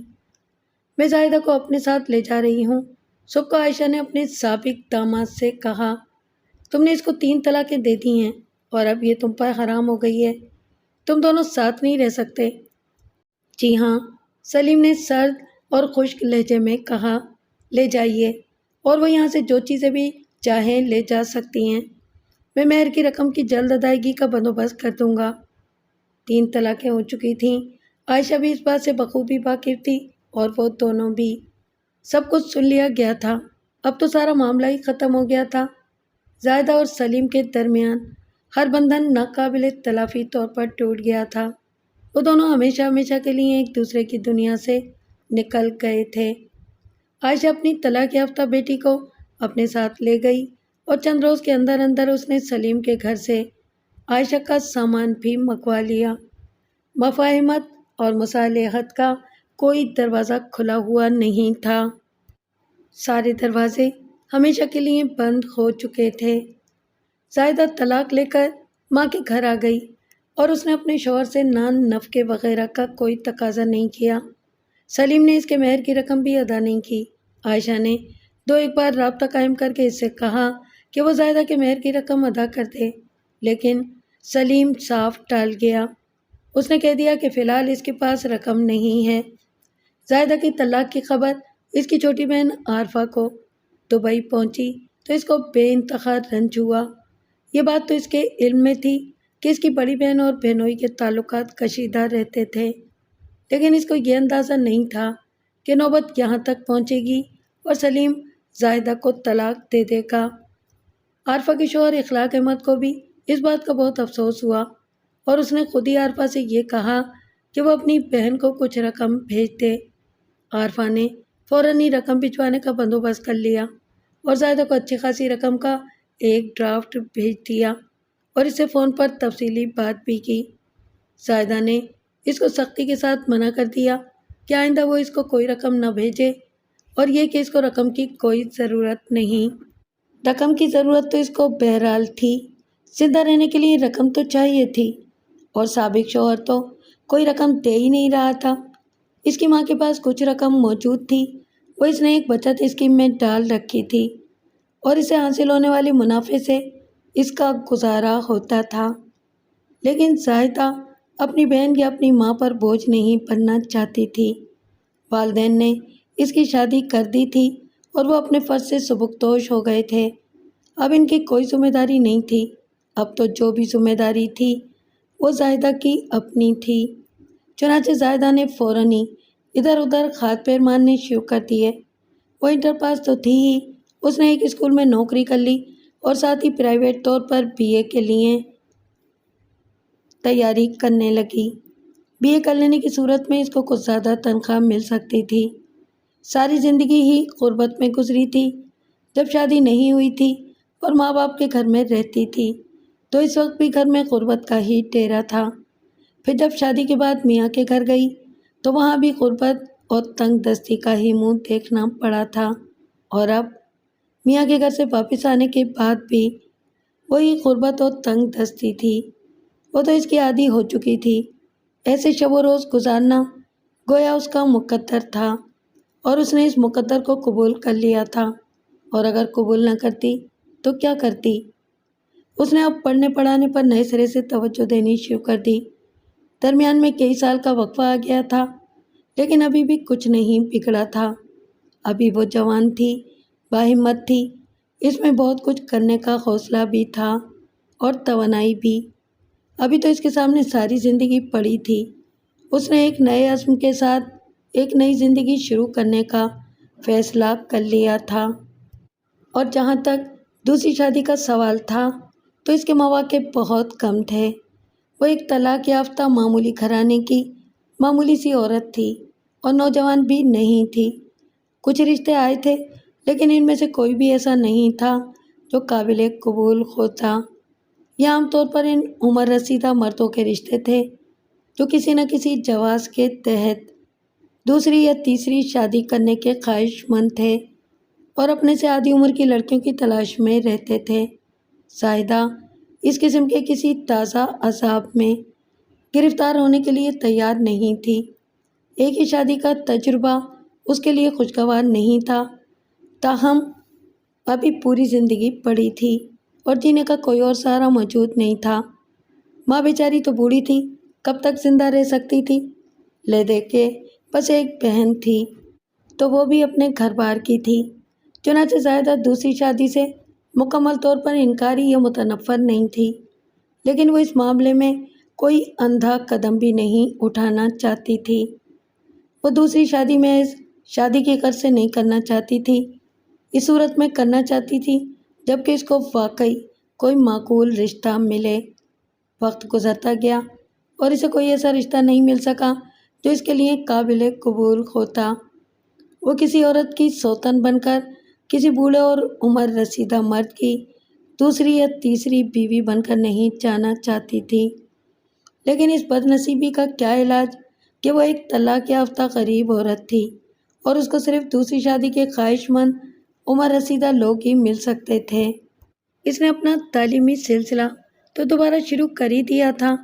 میں زاہدہ کو اپنے ساتھ لے جا رہی ہوں، صبح کو عائشہ نے اپنے سابق داماد سے کہا۔ تم نے اس کو 3 طلاقیں دے دی ہیں اور اب یہ تم پر حرام ہو گئی ہے، تم دونوں ساتھ نہیں رہ سکتے۔ جی ہاں، سلیم نے سرد اور خشک لہجے میں کہا، لے جائیے، اور وہ یہاں سے جو چیزیں بھی چاہیں لے جا سکتی ہیں، میں مہر کی رقم کی جلد ادائیگی کا بندوبست کر دوں گا۔ 3 طلاقیں ہو چکی تھیں، عائشہ بھی اس بات سے بخوبی واقف تھی اور وہ دونوں بھی۔ سب کچھ سن لیا گیا تھا، اب تو سارا معاملہ ہی ختم ہو گیا تھا۔ زاہدہ اور سلیم کے درمیان ہر بندھن ناقابل تلافی طور پر ٹوٹ گیا تھا۔ وہ دونوں ہمیشہ ہمیشہ کے لیے ایک دوسرے کی دنیا سے نکل گئے تھے۔ عائشہ اپنی طلاق یافتہ بیٹی کو اپنے ساتھ لے گئی اور چند روز کے اندر اندر اس نے سلیم کے گھر سے عائشہ کا سامان بھی منگوا لیا۔ مفاہمت اور مصالحت کا کوئی دروازہ کھلا ہوا نہیں تھا، سارے دروازے ہمیشہ کے لیے بند ہو چکے تھے۔ زاہدہ طلاق لے کر ماں کے گھر آ گئی اور اس نے اپنے شوہر سے نان نفقے وغیرہ کا کوئی تقاضا نہیں کیا۔ سلیم نے اس کے مہر کی رقم بھی ادا نہیں کی۔ عائشہ نے 2-1 بار رابطہ قائم کر کے اس سے کہا کہ وہ زاہدہ کے مہر کی رقم ادا کر دے، لیکن سلیم صاف ٹال گیا۔ اس نے کہہ دیا کہ فی الحال اس کے پاس رقم نہیں ہے۔ زاہدہ کی طلاق کی خبر اس کی چھوٹی بہن عارفہ کو دبئی پہنچی تو اس کو بے انتہا رنج ہوا۔ یہ بات تو اس کے علم میں تھی کہ اس کی بڑی بہن اور بہنوئی کے تعلقات کشیدہ رہتے تھے، لیکن اس کو یہ اندازہ نہیں تھا کہ نوبت یہاں تک پہنچے گی اور سلیم زاہدہ کو طلاق دے دے گا۔ عارفہ کے شوہر اخلاق احمد کو بھی اس بات کا بہت افسوس ہوا اور اس نے خود ہی عارفہ سے یہ کہا کہ وہ اپنی بہن کو کچھ رقم بھیج دے۔ عارفہ نے فوراً ہی رقم بھجوانے کا بندوبست کر لیا اور زاہدہ کو اچھی خاصی رقم کا ایک ڈرافٹ بھیج دیا اور اس سے فون پر تفصیلی بات بھی کی۔ زاہدہ نے اس کو سختی کے ساتھ منع کر دیا کہ آئندہ وہ اس کو کوئی رقم نہ بھیجے اور یہ کہ اس کو رقم کی کوئی ضرورت نہیں۔ رقم کی ضرورت تو اس کو بہرحال تھی، زندہ رہنے کے لیے رقم تو چاہیے تھی، اور سابق شوہر تو کوئی رقم دے ہی نہیں رہا تھا۔ اس کی ماں کے پاس کچھ رقم موجود تھی، وہ اس نے ایک بچت اسکیم میں ڈال رکھی تھی اور اسے حاصل ہونے والے منافع سے اس کا گزارا ہوتا تھا، لیکن زاہدہ اپنی بہن یا اپنی ماں پر بوجھ نہیں بننا چاہتی تھی۔ والدین نے اس کی شادی کر دی تھی اور وہ اپنے فرض سے سبکدوش ہو گئے تھے۔ اب ان کی کوئی ذمہ داری نہیں تھی، اب تو جو بھی ذمہ داری تھی وہ زاہدہ کی اپنی تھی۔ چنانچہ زاہدہ نے فوراً ہی ادھر ادھر ہاتھ پیر مارنے شروع کر دیے۔ وہ انٹر پاس تو تھی ہی، اس نے ایک اسکول میں نوکری کر لی اور ساتھ ہی پرائیویٹ طور پر BA کے لیے تیاری کرنے لگی۔ BA کر لینے کی صورت میں اس کو کچھ زیادہ تنخواہ مل سکتی تھی۔ ساری زندگی ہی غربت میں گزری تھی۔ جب شادی نہیں ہوئی تھی اور ماں باپ کے گھر میں رہتی تھی تو اس وقت بھی گھر میں غربت کا ہی ڈیرا تھا۔ پھر جب شادی کے بعد میاں کے گھر گئی تو وہاں بھی غربت اور تنگ دستی کا ہی منہ دیکھنا پڑا تھا، اور اب میاں کے گھر سے واپس آنے کے بعد بھی وہی غربت اور تنگ دستی تھی۔ وہ تو اس کی عادی ہو چکی تھی، ایسے شب و روز گزارنا گویا اس کا مقدر تھا، اور اس نے اس مقدر کو قبول کر لیا تھا، اور اگر قبول نہ کرتی تو کیا کرتی؟ اس نے اب پڑھنے پڑھانے پر نئے سرے سے توجہ دینی شروع کر دی۔ درمیان میں کئی سال کا وقفہ آ گیا تھا، لیکن ابھی بھی کچھ نہیں بگڑا تھا۔ ابھی وہ جوان تھی، باہمت تھی، اس میں بہت کچھ کرنے کا حوصلہ بھی تھا اور توانائی بھی۔ ابھی تو اس کے سامنے ساری زندگی پڑی تھی۔ اس نے ایک نئے عزم کے ساتھ ایک نئی زندگی شروع کرنے کا فیصلہ کر لیا تھا، اور جہاں تک دوسری شادی کا سوال تھا تو اس کے مواقع بہت کم تھے۔ وہ ایک طلاق یافتہ معمولی گھرانے کی معمولی سی عورت تھی اور نوجوان بھی نہیں تھی۔ کچھ رشتے آئے تھے، لیکن ان میں سے کوئی بھی ایسا نہیں تھا جو قابل قبول ہوتا۔ یہ عام طور پر ان عمر رسیدہ مردوں کے رشتے تھے جو کسی نہ کسی جواز کے تحت دوسری یا تیسری شادی کرنے کے خواہش مند تھے اور اپنے سے آدھی عمر کی لڑکیوں کی تلاش میں رہتے تھے۔ زاہدہ اس قسم کے کسی تازہ عذاب میں گرفتار ہونے کے لیے تیار نہیں تھی۔ ایک ہی شادی کا تجربہ اس کے لیے خوشگوار نہیں تھا، تاہم ابھی پوری زندگی پڑی تھی اور جینے کا کوئی اور سہارا موجود نہیں تھا۔ ماں بیچاری تو بوڑھی تھی، کب تک زندہ رہ سکتی تھی؟ لے دے کے بس ایک بہن تھی، تو وہ بھی اپنے گھر بار کی تھی۔ چنانچہ زاہدہ دوسری شادی سے مکمل طور پر انکاری یا متنفر نہیں تھی، لیکن وہ اس معاملے میں کوئی اندھا قدم بھی نہیں اٹھانا چاہتی تھی۔ وہ دوسری شادی محض شادی کی غرض سے نہیں کرنا چاہتی تھی، اس صورت میں کرنا چاہتی تھی جبکہ اس کو واقعی کوئی معقول رشتہ ملے۔ وقت گزرتا گیا اور اسے کوئی ایسا رشتہ نہیں مل سکا جو اس کے لیے قابل قبول ہوتا۔ وہ کسی عورت کی سوتن بن کر کسی بوڑھے اور عمر رسیدہ مرد کی دوسری یا تیسری بیوی بن کر نہیں جانا چاہتی تھی، لیکن اس بد نصیبی کا کیا علاج کہ وہ ایک طلاق یافتہ غریب عورت تھی اور اس کو صرف دوسری شادی کے خواہش مند عمر رسیدہ لوگ ہی مل سکتے تھے۔ اس نے اپنا تعلیمی سلسلہ تو دوبارہ شروع کر ہی دیا تھا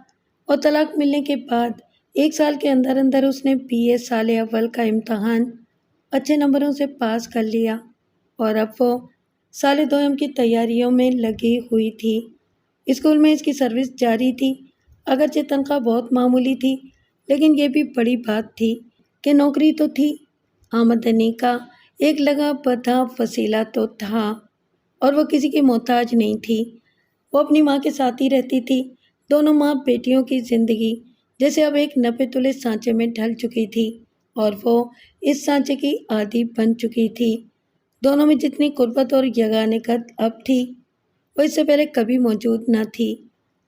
اور طلاق ملنے کے بعد 1 سال کے اندر اندر اس نے BA سال اول کا امتحان اچھے نمبروں سے پاس کر لیا اور اب وہ سال دوم کی تیاریوں میں لگی ہوئی تھی۔ اسکول میں اس کی سروس جاری تھی، اگرچہ تنخواہ بہت معمولی تھی، لیکن یہ بھی بڑی بات تھی کہ نوکری تو تھی، آمدنی کا ایک لگا بدھا وسیلہ تو تھا اور وہ کسی کی محتاج نہیں تھی۔ وہ اپنی ماں کے ساتھ ہی رہتی تھی۔ دونوں ماں بیٹیوں کی زندگی جیسے اب ایک 90 تلے سانچے میں ڈھل چکی تھی اور وہ اس سانچے کی عادی بن چکی تھی۔ دونوں میں جتنی قربت اور یگانگت اب تھی وہ اس سے پہلے کبھی موجود نہ تھی۔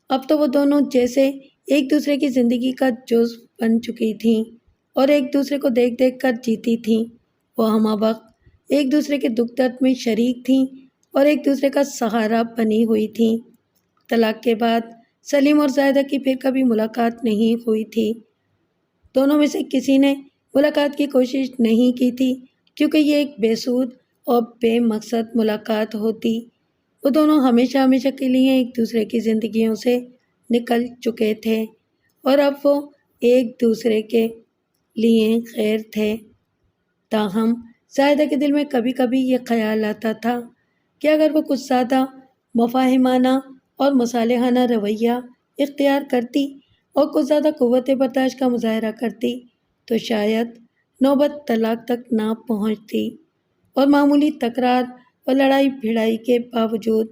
اب تو وہ دونوں جیسے ایک دوسرے کی زندگی کا جزو بن چکی تھیں اور ایک دوسرے کو دیکھ دیکھ کر جیتی تھیں۔ وہ ہمہ وقت ایک دوسرے کے دکھ درد میں شریک تھیں اور ایک دوسرے کا سہارا بنی ہوئی تھیں۔ طلاق کے بعد سلیم اور زاہدہ کی پھر کبھی ملاقات نہیں ہوئی تھی۔ دونوں میں سے کسی نے ملاقات کی کوشش نہیں کی تھی کیونکہ یہ ایک بے سود اور بے مقصد ملاقات ہوتی۔ وہ دونوں ہمیشہ ہمیشہ کے لیے ایک دوسرے کی زندگیوں سے نکل چکے تھے اور اب وہ ایک دوسرے کے لیے غیر تھے۔ تاہم زاہدہ کے دل میں کبھی کبھی یہ خیال آتا تھا کہ اگر وہ کچھ زیادہ مفاہمانہ اور مصالحانہ رویہ اختیار کرتی اور کچھ زیادہ قوت برداشت کا مظاہرہ کرتی تو شاید نوبت طلاق تک نہ پہنچتی اور معمولی تکرار اور لڑائی بھڑائی کے باوجود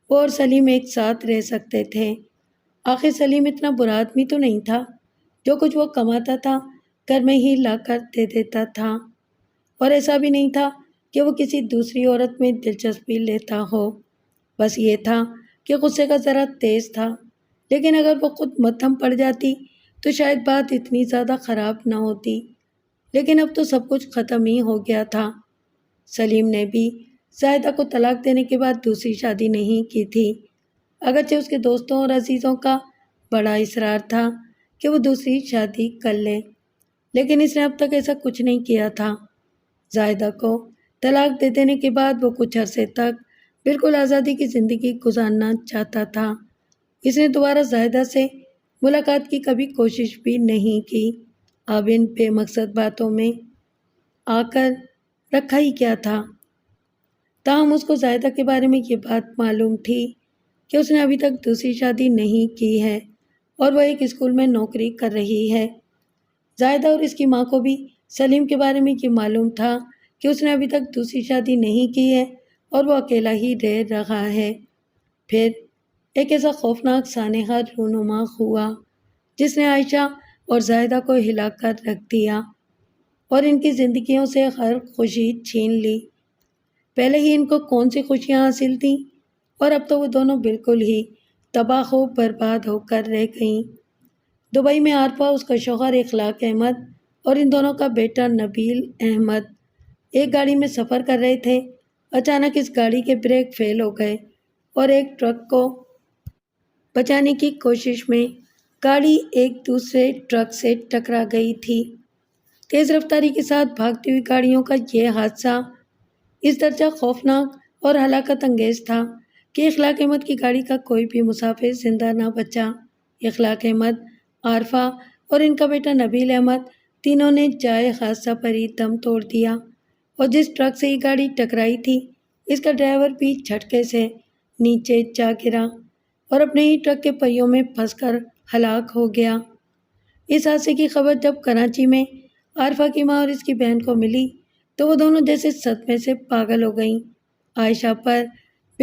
وہ اور سلیم ایک ساتھ رہ سکتے تھے۔ آخر سلیم اتنا برا آدمی تو نہیں تھا، جو کچھ وہ کماتا تھا گھر میں ہی لا کر دے دیتا تھا، اور ایسا بھی نہیں تھا کہ وہ کسی دوسری عورت میں دلچسپی لیتا ہو۔ بس یہ تھا کہ غصے کا ذرا تیز تھا، لیکن اگر وہ خود مدھم پڑ جاتی تو شاید بات اتنی زیادہ خراب نہ ہوتی، لیکن اب تو سب کچھ ختم ہی ہو گیا تھا۔ سلیم نے بھی زاہدہ کو طلاق دینے کے بعد دوسری شادی نہیں کی تھی، اگرچہ اس کے دوستوں اور عزیزوں کا بڑا اصرار تھا کہ وہ دوسری شادی کر لے، لیکن اس نے اب تک ایسا کچھ نہیں کیا تھا۔ زاہدہ کو طلاق دے دینے کے بعد وہ کچھ عرصے تک بالکل آزادی کی زندگی گزارنا چاہتا تھا۔ اس نے دوبارہ زاہدہ سے ملاقات کی کبھی کوشش بھی نہیں کی۔ اب ان بے مقصد باتوں میں آ کر رکھا ہی کیا تھا؟ تاہم اس کو زاہدہ کے بارے میں یہ بات معلوم تھی کہ اس نے ابھی تک دوسری شادی نہیں کی ہے اور وہ ایک اسکول میں نوکری کر رہی ہے۔ زاہدہ اور اس کی ماں کو بھی سلیم کے بارے میں یہ معلوم تھا کہ اس نے ابھی تک دوسری شادی نہیں کی ہے اور وہ اکیلا ہی رہ رہا ہے۔ پھر ایک ایسا خوفناک سانحہ رونما ہوا جس نے عائشہ اور زاہدہ کو ہلا کر رکھ دیا اور ان کی زندگیوں سے ہر خوشی چھین لی۔ پہلے ہی ان کو کون سی خوشیاں حاصل تھیں اور اب تو وہ دونوں بالکل ہی تباہ و برباد ہو کر رہ گئیں۔ دبئی میں عارفہ، اس کا شوہر اخلاق احمد اور ان دونوں کا بیٹا نبیل احمد ایک گاڑی میں سفر کر رہے تھے۔ اچانک اس گاڑی کے بریک فیل ہو گئے اور ایک ٹرک کو بچانے کی کوشش میں گاڑی ایک دوسرے ٹرک سے ٹکرا گئی تھی۔ تیز رفتاری کے ساتھ بھاگتی ہوئی گاڑیوں کا یہ حادثہ اس درجہ خوفناک اور ہلاکت انگیز تھا کہ اخلاق احمد کی گاڑی کا کوئی بھی مسافر زندہ نہ بچا۔ اخلاق احمد، عارفہ اور ان کا بیٹا نبیل احمد تینوں نے جائے حادثہ پر ہی دم توڑ دیا، اور جس ٹرک سے یہ گاڑی ٹکرائی تھی اس کا ڈرائیور بھی جھٹکے سے نیچے جا گرا اور اپنے ہی ٹرک کے پہیوں میں پھنس کر ہلاک ہو گیا۔ اس حادثے کی خبر جب کراچی میں عارفہ کی ماں اور اس کی بہن کو ملی تو وہ دونوں جیسے صدمے سے پاگل ہو گئیں۔ عائشہ پر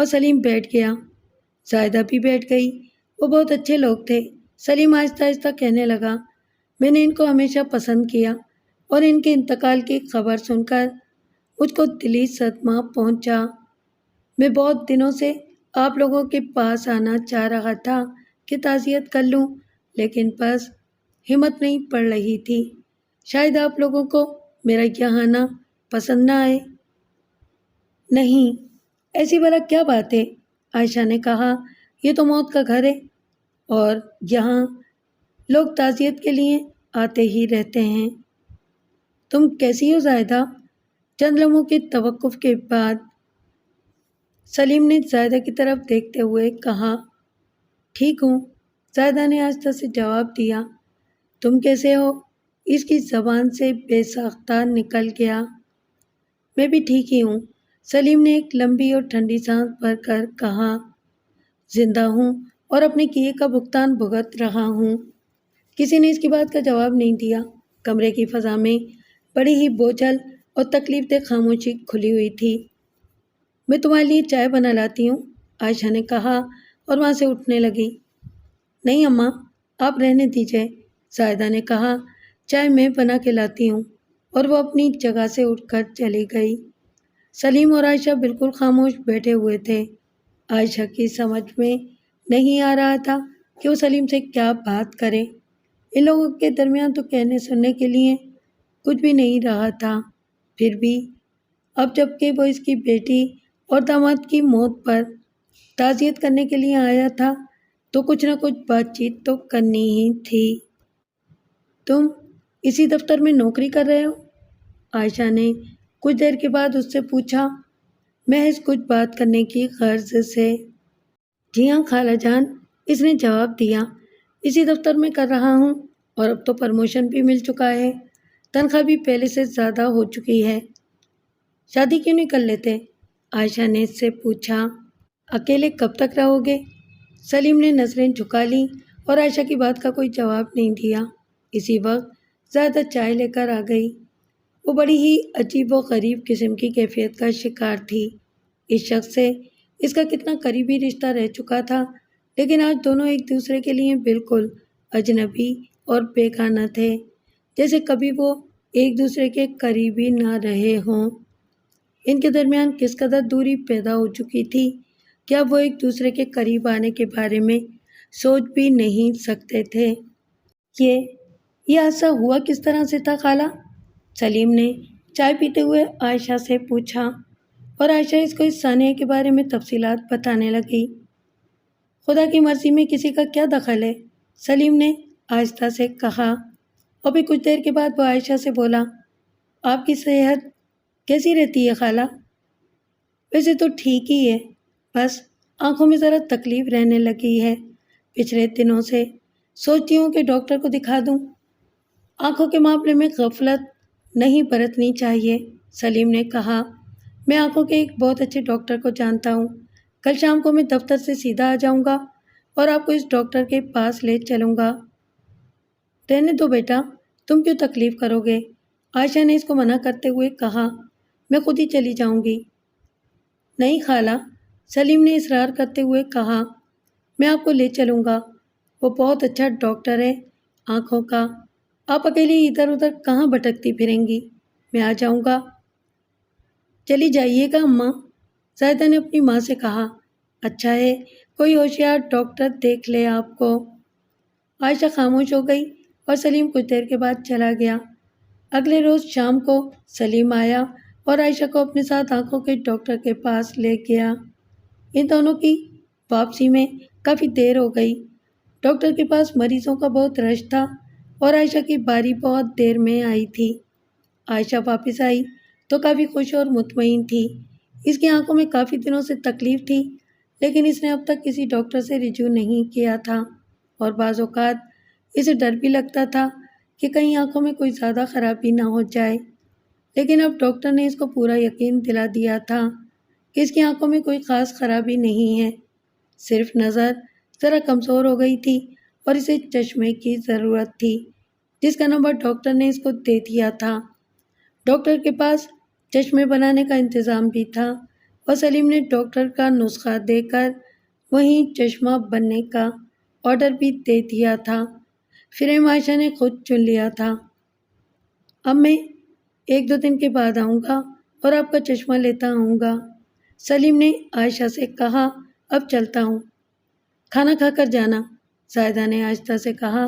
اور سلیم بیٹھ گیا۔ زائدہ بھی بیٹھ گئی۔ وہ بہت اچھے لوگ تھے۔ سلیم آہستہ آہستہ کہنے لگا، میں نے ان کو ہمیشہ پسند کیا اور ان کے انتقال کی خبر سن کر مجھ کو دلی صدمہ پہنچا۔ میں بہت دنوں سے آپ لوگوں کے پاس آنا چاہ رہا تھا کہ تعزیت کر لوں، لیکن بس ہمت نہیں پڑ رہی تھی۔ شاید آپ لوگوں کو میرا یہاں آنا پسند نہ آئے۔ نہیں، ایسی بھلا کیا بات ہے؟ عائشہ نے کہا، یہ تو موت کا گھر ہے اور یہاں لوگ تعزیت کے لیے آتے ہی رہتے ہیں۔ تم کیسی ہو زائدہ؟ چند لمحوں کے توقف کے بعد سلیم نے زائدہ کی طرف دیکھتے ہوئے کہا، ٹھیک ہوں، زائدہ نے آہستہ سے جواب دیا۔ تم کیسے ہو؟ اس کی زبان سے بے ساختہ نکل گیا۔ میں بھی ٹھیک ہی ہوں، سلیم نے ایک لمبی اور ٹھنڈی سانس بھر کر کہا۔ زندہ ہوں اور اپنے کیے کا بھگتان بھگت رہا ہوں۔ کسی نے اس کی بات کا جواب نہیں دیا۔ کمرے کی فضا میں بڑی ہی بوجھل اور تکلیف دہ خاموشی کھلی ہوئی تھی۔ میں تمہارے لیے چائے بنا لاتی ہوں، عائشہ نے کہا اور وہاں سے اٹھنے لگی۔ نہیں اماں، آپ رہنے دیجئے، زائدہ نے کہا، چائے میں بنا کے لاتی ہوں، اور وہ اپنی جگہ سے اٹھ کر چلی گئی۔ سلیم اور عائشہ بالکل خاموش بیٹھے ہوئے تھے۔ عائشہ کی سمجھ میں نہیں آ رہا تھا کہ وہ سلیم سے کیا بات کرے۔ ان لوگوں کے درمیان تو کہنے سننے کے لیے کچھ بھی نہیں رہا تھا۔ پھر بھی اب جب کہ وہ اس کی بیٹی اور داماد کی موت پر تعزیت کرنے کے لیے آیا تھا تو کچھ نہ کچھ بات چیت تو کرنی ہی تھی۔ تم اسی دفتر میں نوکری کر رہے ہو؟ عائشہ نے کچھ دیر کے بعد اس سے پوچھا، محض کچھ بات کرنے کی غرض سے۔ جی ہاں خالہ جان، اس نے جواب دیا، اسی دفتر میں کر رہا ہوں اور اب تو پروموشن بھی مل چکا ہے، تنخواہ بھی پہلے سے زیادہ ہو چکی ہے۔ شادی کیوں نہیں کر لیتے؟ عائشہ نے اس سے پوچھا۔ اکیلے کب تک رہو گے؟ سلیم نے نظریں جھکا لیں اور عائشہ کی بات کا کوئی جواب نہیں دیا۔ اسی وقت زیادہ چائے لے کر آ گئی۔ وہ بڑی ہی عجیب و غریب قسم کی کیفیت کا شکار تھی۔ اس شخص سے اس کا کتنا قریبی رشتہ رہ چکا تھا، لیکن آج دونوں ایک دوسرے کے لیے بالکل اجنبی اور بیگانہ تھے، جیسے کبھی وہ ایک دوسرے کے قریبی نہ رہے ہوں۔ ان کے درمیان کس قدر دوری پیدا ہو چکی تھی کہ اب وہ ایک دوسرے کے قریب آنے کے بارے میں سوچ بھی نہیں سکتے تھے۔ یہ حادثہ ہوا کس طرح سے تھا خالہ؟ سلیم نے چائے پیتے ہوئے عائشہ سے پوچھا، اور عائشہ اس کو اس سانحے کے بارے میں تفصیلات بتانے لگی۔ خدا کی مرضی میں کسی کا کیا دخل ہے؟ سلیم نے آہستہ سے کہا، اور پھر کچھ دیر کے بعد وہ عائشہ سے بولا، آپ کی صحت کیسی رہتی ہے خالہ؟ ویسے تو ٹھیک ہی ہے، بس آنکھوں میں ذرا تکلیف رہنے لگی ہے۔ پچھلے دنوں سے سوچتی ہوں کہ ڈاکٹر کو دکھا دوں۔ آنکھوں کے معاملے میں غفلت نہیں برتنی چاہیے، سلیم نے کہا۔ میں آنکھوں کے ایک بہت اچھے ڈاکٹر کو جانتا ہوں۔ کل شام کو میں دفتر سے سیدھا آ جاؤں گا اور آپ کو اس ڈاکٹر کے پاس لے چلوں گا۔ رہنے دو بیٹا، تم کیوں تکلیف کرو گے؟ عائشہ نے اس کو منع کرتے ہوئے کہا، میں خود ہی چلی جاؤں گی۔ نہیں خالہ، سلیم نے اصرار کرتے ہوئے کہا، میں آپ کو لے چلوں گا، وہ بہت اچھا ڈاکٹر ہے آنکھوں کا۔ آپ اکیلے ادھر ادھر کہاں بھٹکتی پھریں گی؟ میں آ جاؤں گا۔ چلی جائیے گا اماں، زائدہ نے اپنی ماں سے کہا۔ اچھا ہے، کوئی ہوشیار ڈاکٹر دیکھ لے آپ کو۔ عائشہ خاموش ہو گئی اور سلیم کچھ دیر کے بعد چلا گیا۔ اگلے روز شام کو سلیم آیا اور عائشہ کو اپنے ساتھ آنکھوں کے ڈاکٹر کے پاس لے گیا۔ ان دونوں کی واپسی میں کافی دیر ہو گئی۔ ڈاکٹر کے پاس مریضوں کا بہت رش تھا اور عائشہ کی باری بہت دیر میں آئی تھی۔ عائشہ واپس آئی تو کافی خوش اور مطمئن تھی۔ اس کی آنکھوں میں کافی دنوں سے تکلیف تھی، لیکن اس نے اب تک کسی ڈاکٹر سے رجوع نہیں کیا تھا، اور بعض اوقات اسے ڈر بھی لگتا تھا کہ کہیں آنکھوں میں کوئی زیادہ خرابی نہ ہو جائے۔ لیکن اب ڈاکٹر نے اس کو پورا یقین دلا دیا تھا کہ اس کی آنکھوں میں کوئی خاص خرابی نہیں ہے، صرف نظر ذرا کمزور ہو گئی تھی اور اسے چشمے کی ضرورت تھی، جس کا نمبر ڈاکٹر نے اس کو دے دیا تھا۔ ڈاکٹر کے پاس چشمے بنانے کا انتظام بھی تھا اور سلیم نے ڈاکٹر کا نسخہ دے کر وہیں چشمہ بننے کا آرڈر بھی دے دیا تھا۔ فریم عائشہ نے خود چن لیا تھا۔ اب میں 1-2 دن کے بعد آؤں گا اور آپ کا چشمہ لیتا آؤں گا، سلیم نے عائشہ سے کہا۔ اب چلتا ہوں، کھانا کھا کر جانا، زاہدہ نے آہستہ سے کہا۔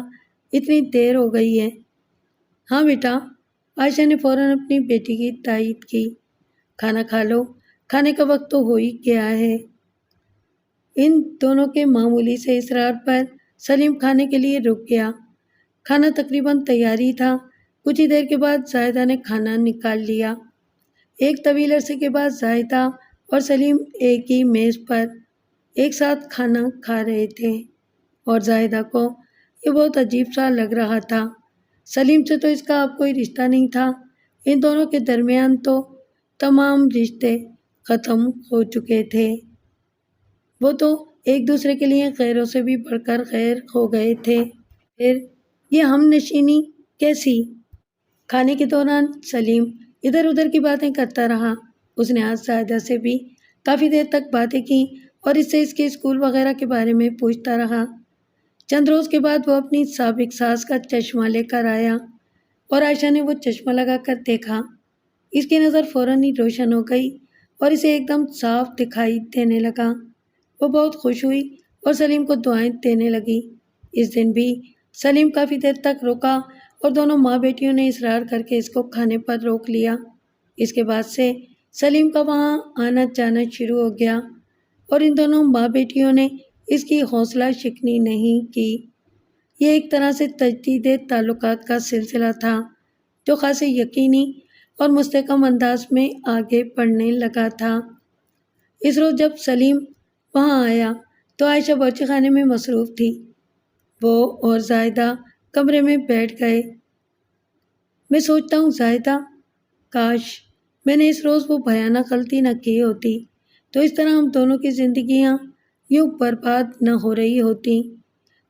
اتنی دیر ہو گئی ہے۔ ہاں بیٹا، عائشہ نے فوراً اپنی بیٹی کی تائید کی۔ کھانا کھا لو، کھانے کا وقت تو ہو ہی گیا ہے۔ ان دونوں کے معمولی سے اصرار پر سلیم کھانے کے لیے رک گیا۔ کھانا تقریباً تیار ہی تھا۔ کچھ ہی دیر کے بعد زاہدہ نے کھانا نکال لیا۔ ایک طویل عرصے کے بعد زاہدہ اور سلیم ایک ہی میز پر ایک ساتھ کھانا کھا رہے تھے اور زاہدہ کو یہ بہت عجیب سا لگ رہا تھا۔ سلیم سے تو اس کا اب کوئی رشتہ نہیں تھا۔ ان دونوں کے درمیان تو تمام رشتے ختم ہو چکے تھے۔ وہ تو ایک دوسرے کے لیے غیروں سے بھی بڑھ کر غیر ہو گئے تھے۔ پھر یہ ہم نشینی کیسی؟ کھانے کے دوران سلیم ادھر ادھر کی باتیں کرتا رہا۔ اس نے آج زاہدہ سے بھی کافی دیر تک باتیں کی اور اس سے اس کے اسکول وغیرہ کے بارے میں پوچھتا رہا۔ چند روز کے بعد وہ اپنی سابق ساس کا چشمہ لے کر آیا اور عائشہ نے وہ چشمہ لگا کر دیکھا۔ اس کی نظر فوراً ہی روشن ہو گئی اور اسے ایک دم صاف دکھائی دینے لگا۔ وہ بہت خوش ہوئی اور سلیم کو دعائیں دینے لگی۔ اس دن بھی سلیم کافی دیر تک رکا اور دونوں ماں بیٹیوں نے اصرار کر کے اس کو کھانے پر روک لیا۔ اس کے بعد سے سلیم کا وہاں آنا جانا شروع ہو گیا اور ان دونوں ماں بیٹیوں نے اس کی حوصلہ شکنی نہیں کی۔ یہ ایک طرح سے تجدید تعلقات کا سلسلہ تھا جو خاصے یقینی اور مستحکم انداز میں آگے بڑھنے لگا تھا۔ اس روز جب سلیم وہاں آیا تو عائشہ باورچی خانے میں مصروف تھی۔ وہ اور زاہدہ کمرے میں بیٹھ گئے۔ میں سوچتا ہوں زاہدہ، کاش میں نے اس روز وہ بھیانک غلطی نہ کی ہوتی تو اس طرح ہم دونوں کی زندگیاں یوں برباد نہ ہو رہی ہوتی۔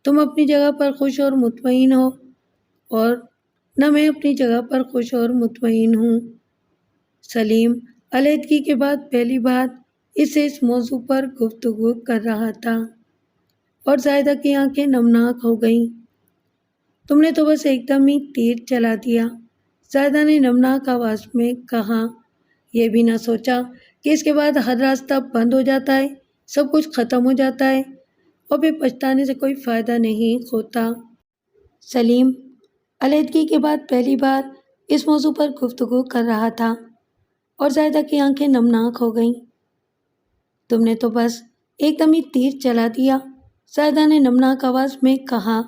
تم اپنی جگہ پر خوش اور مطمئن ہو اور نہ میں اپنی جگہ پر خوش اور مطمئن ہوں۔ سلیم علیحدگی کے بعد پہلی بار اس سے اس موضوع پر گفتگو کر رہا تھا اور زاہدہ کی آنکھیں نمناک ہو گئیں۔ تم نے تو بس ایک دم ہی تیر چلا دیا، زاہدہ نے نمناک آواز میں کہا۔ یہ بھی نہ سوچا کہ اس کے بعد ہر راستہ بند ہو جاتا ہے، سب کچھ ختم ہو جاتا ہے اور پھر پچھتانے سے کوئی فائدہ نہیں ہوتا۔ سلیم علیحدگی کے بعد پہلی بار اس موضوع پر گفتگو کر رہا تھا اور زاہدہ کی آنکھیں نمناک ہو گئیں۔ تم نے تو بس ایک دم ہی تیر چلا دیا، زاہدہ نے نمناک آواز میں کہا۔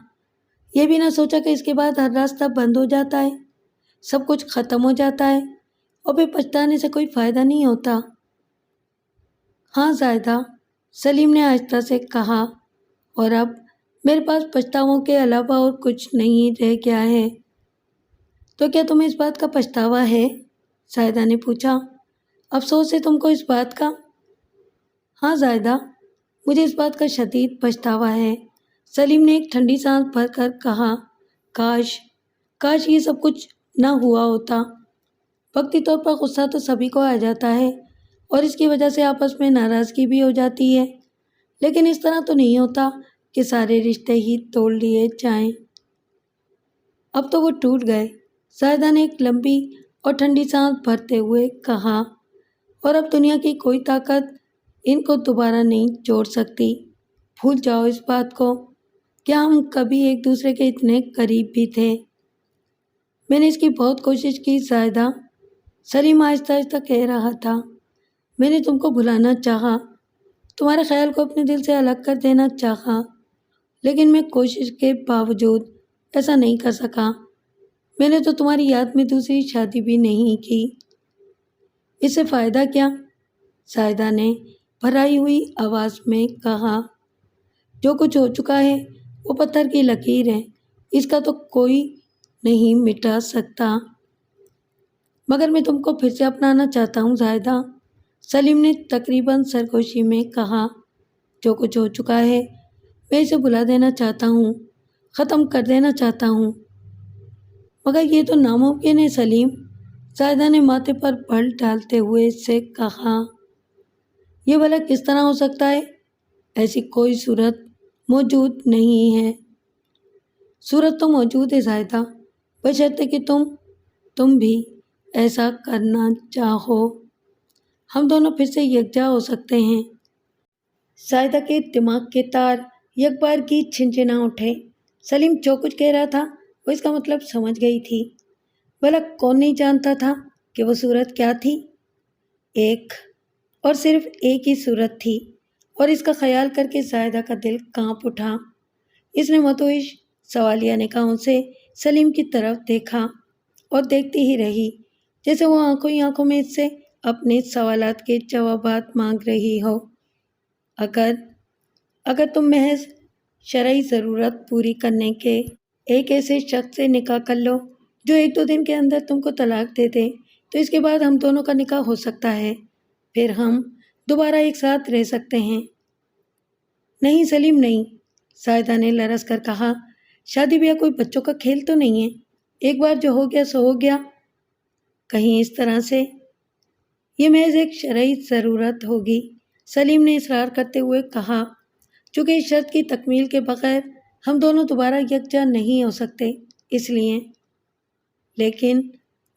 یہ بھی نہ سوچا کہ اس کے بعد ہر راستہ بند ہو جاتا ہے، سب کچھ ختم ہو جاتا ہے اور پھر پچھتانے سے کوئی فائدہ نہیں ہوتا۔ ہاں زاہدہ، سلیم نے آہستہ سے کہا، اور اب میرے پاس پچھتاووں کے علاوہ اور کچھ نہیں رہ گیا ہے۔ تو کیا تمہیں اس بات کا پچھتاوا ہے؟ زاہدہ نے پوچھا۔ افسوس ہے تم کو اس بات کا؟ ہاں زاہدہ، مجھے اس بات کا شدید پچھتاوا ہے، سلیم نے ایک ٹھنڈی سانس بھر کر کہا۔ کاش یہ سب کچھ نہ ہوا ہوتا۔ وقتی طور پر غصہ تو سبھی کو آ جاتا ہے اور اس کی وجہ سے آپس میں ناراضگی بھی ہو جاتی ہے، لیکن اس طرح تو نہیں ہوتا کہ سارے رشتے ہی توڑ لیے جائیں۔ اب تو وہ ٹوٹ گئے، زاہدہ نے ایک لمبی اور ٹھنڈی سانس بھرتے ہوئے کہا، اور اب دنیا کی کوئی طاقت ان کو دوبارہ نہیں جوڑ سکتی۔ بھول جاؤ اس بات کو، کیا ہم کبھی ایک دوسرے کے اتنے قریب بھی تھے؟ میں نے اس کی بہت کوشش کی زاہدہ، سلیم آہستہ آہستہ کہہ رہا تھا۔ میں نے تم کو بھلانا چاہا، تمہارے خیال کو اپنے دل سے الگ کر دینا چاہا، لیکن میں کوشش کے باوجود ایسا نہیں کر سکا۔ میں نے تو تمہاری یاد میں دوسری شادی بھی نہیں کی۔ اس سے فائدہ کیا؟ زاہدہ نے بھرائی ہوئی آواز میں کہا۔ جو کچھ ہو چکا ہے وہ پتھر کی لکیر ہے، اس کا تو کوئی نہیں مٹا سکتا۔ مگر میں تم کو پھر سے اپنانا چاہتا ہوں زاہدہ، سلیم نے تقریباً سرگوشی میں کہا۔ جو کچھ ہو چکا ہے میں اسے بھلا دینا چاہتا ہوں، ختم کر دینا چاہتا ہوں۔ مگر یہ تو ناممکن ہے سلیم، زاہدہ نے ماتھے پر بل ڈالتے ہوئے اس سے کہا۔ یہ بھلا کس طرح ہو سکتا ہے؟ ایسی کوئی صورت موجود نہیں ہے۔ صورت تو موجود ہے زاہدہ، بشرطے کہ تم بھی ایسا کرنا چاہو۔ ہم دونوں پھر سے یکجا ہو سکتے ہیں۔ زاہدہ کے دماغ کے تار یک بار کی چھنچنا اٹھے۔ سلیم جو کچھ کہہ رہا تھا وہ اس کا مطلب سمجھ گئی تھی۔ بھلا کون نہیں جانتا تھا کہ وہ صورت کیا تھی؟ ایک اور صرف ایک ہی صورت تھی، اور اس کا خیال کر کے زاہدہ کا دل کانپ اٹھا۔ اس نے متوش سوالیہ نگاہوں سے سلیم کی طرف دیکھا اور دیکھتی ہی رہی، جیسے وہ آنکھوں ہی آنکھوں میں اس سے اپنے سوالات کے جوابات مانگ رہی ہو۔ اگر تم محض شرعی ضرورت پوری کرنے کے ایک ایسے شخص سے نکاح کر لو جو 1-2 دن کے اندر تم کو طلاق دے دے تو اس کے بعد ہم دونوں کا نکاح ہو سکتا ہے، پھر ہم دوبارہ ایک ساتھ رہ سکتے ہیں۔ نہیں سلیم نہیں، زاہدہ نے لرز کر کہا، شادی بیاہ کوئی بچوں کا کھیل تو نہیں ہے، ایک بار جو ہو گیا سو ہو گیا۔ کہیں اس طرح سے یہ محض ایک شرعی ضرورت ہوگی، سلیم نے اصرار کرتے ہوئے کہا، چونکہ اس شرط کی تکمیل کے بغیر ہم دونوں دوبارہ یکجا نہیں ہو سکتے، اس لیے۔ لیکن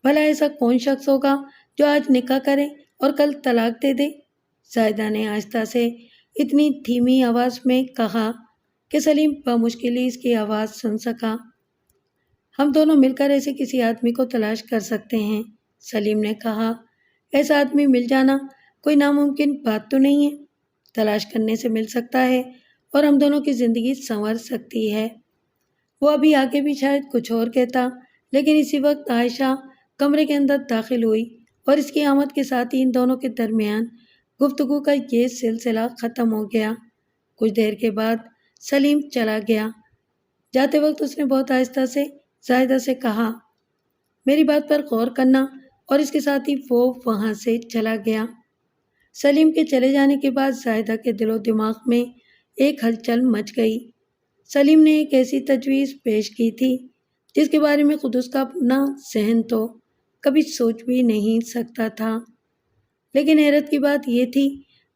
بھلا ایسا کون شخص ہوگا جو آج نکاح کرے اور کل طلاق دے دے؟ زاہدہ نے آہستہ سے اتنی دھیمی آواز میں کہا کہ سلیم بمشکل ہی اس کی آواز سن سکا۔ ہم دونوں مل کر ایسے کسی آدمی کو تلاش کر سکتے ہیں، سلیم نے کہا۔ ایسا آدمی مل جانا کوئی ناممکن بات تو نہیں ہے، تلاش کرنے سے مل سکتا ہے اور ہم دونوں کی زندگی سنور سکتی ہے۔ وہ ابھی آگے بھی شاید کچھ اور کہتا، لیکن اسی وقت عائشہ کمرے کے اندر داخل ہوئی اور اس کی آمد کے ساتھ ہی ان دونوں کے درمیان گفتگو کا یہ سلسلہ ختم ہو گیا۔ کچھ دیر کے بعد سلیم چلا گیا۔ جاتے وقت اس نے بہت آہستہ سے زاہدہ سے کہا، میری بات پر غور کرنا، اور اس کے ساتھ ہی وہ وہاں سے چلا گیا۔ سلیم کے چلے جانے کے بعد زاہدہ کے دل و دماغ میں ایک ہلچل مچ گئی۔ سلیم نے ایک ایسی تجویز پیش کی تھی جس کے بارے میں خود اس کا اپنا ذہن تو کبھی سوچ بھی نہیں سکتا تھا، لیکن حیرت کی بات یہ تھی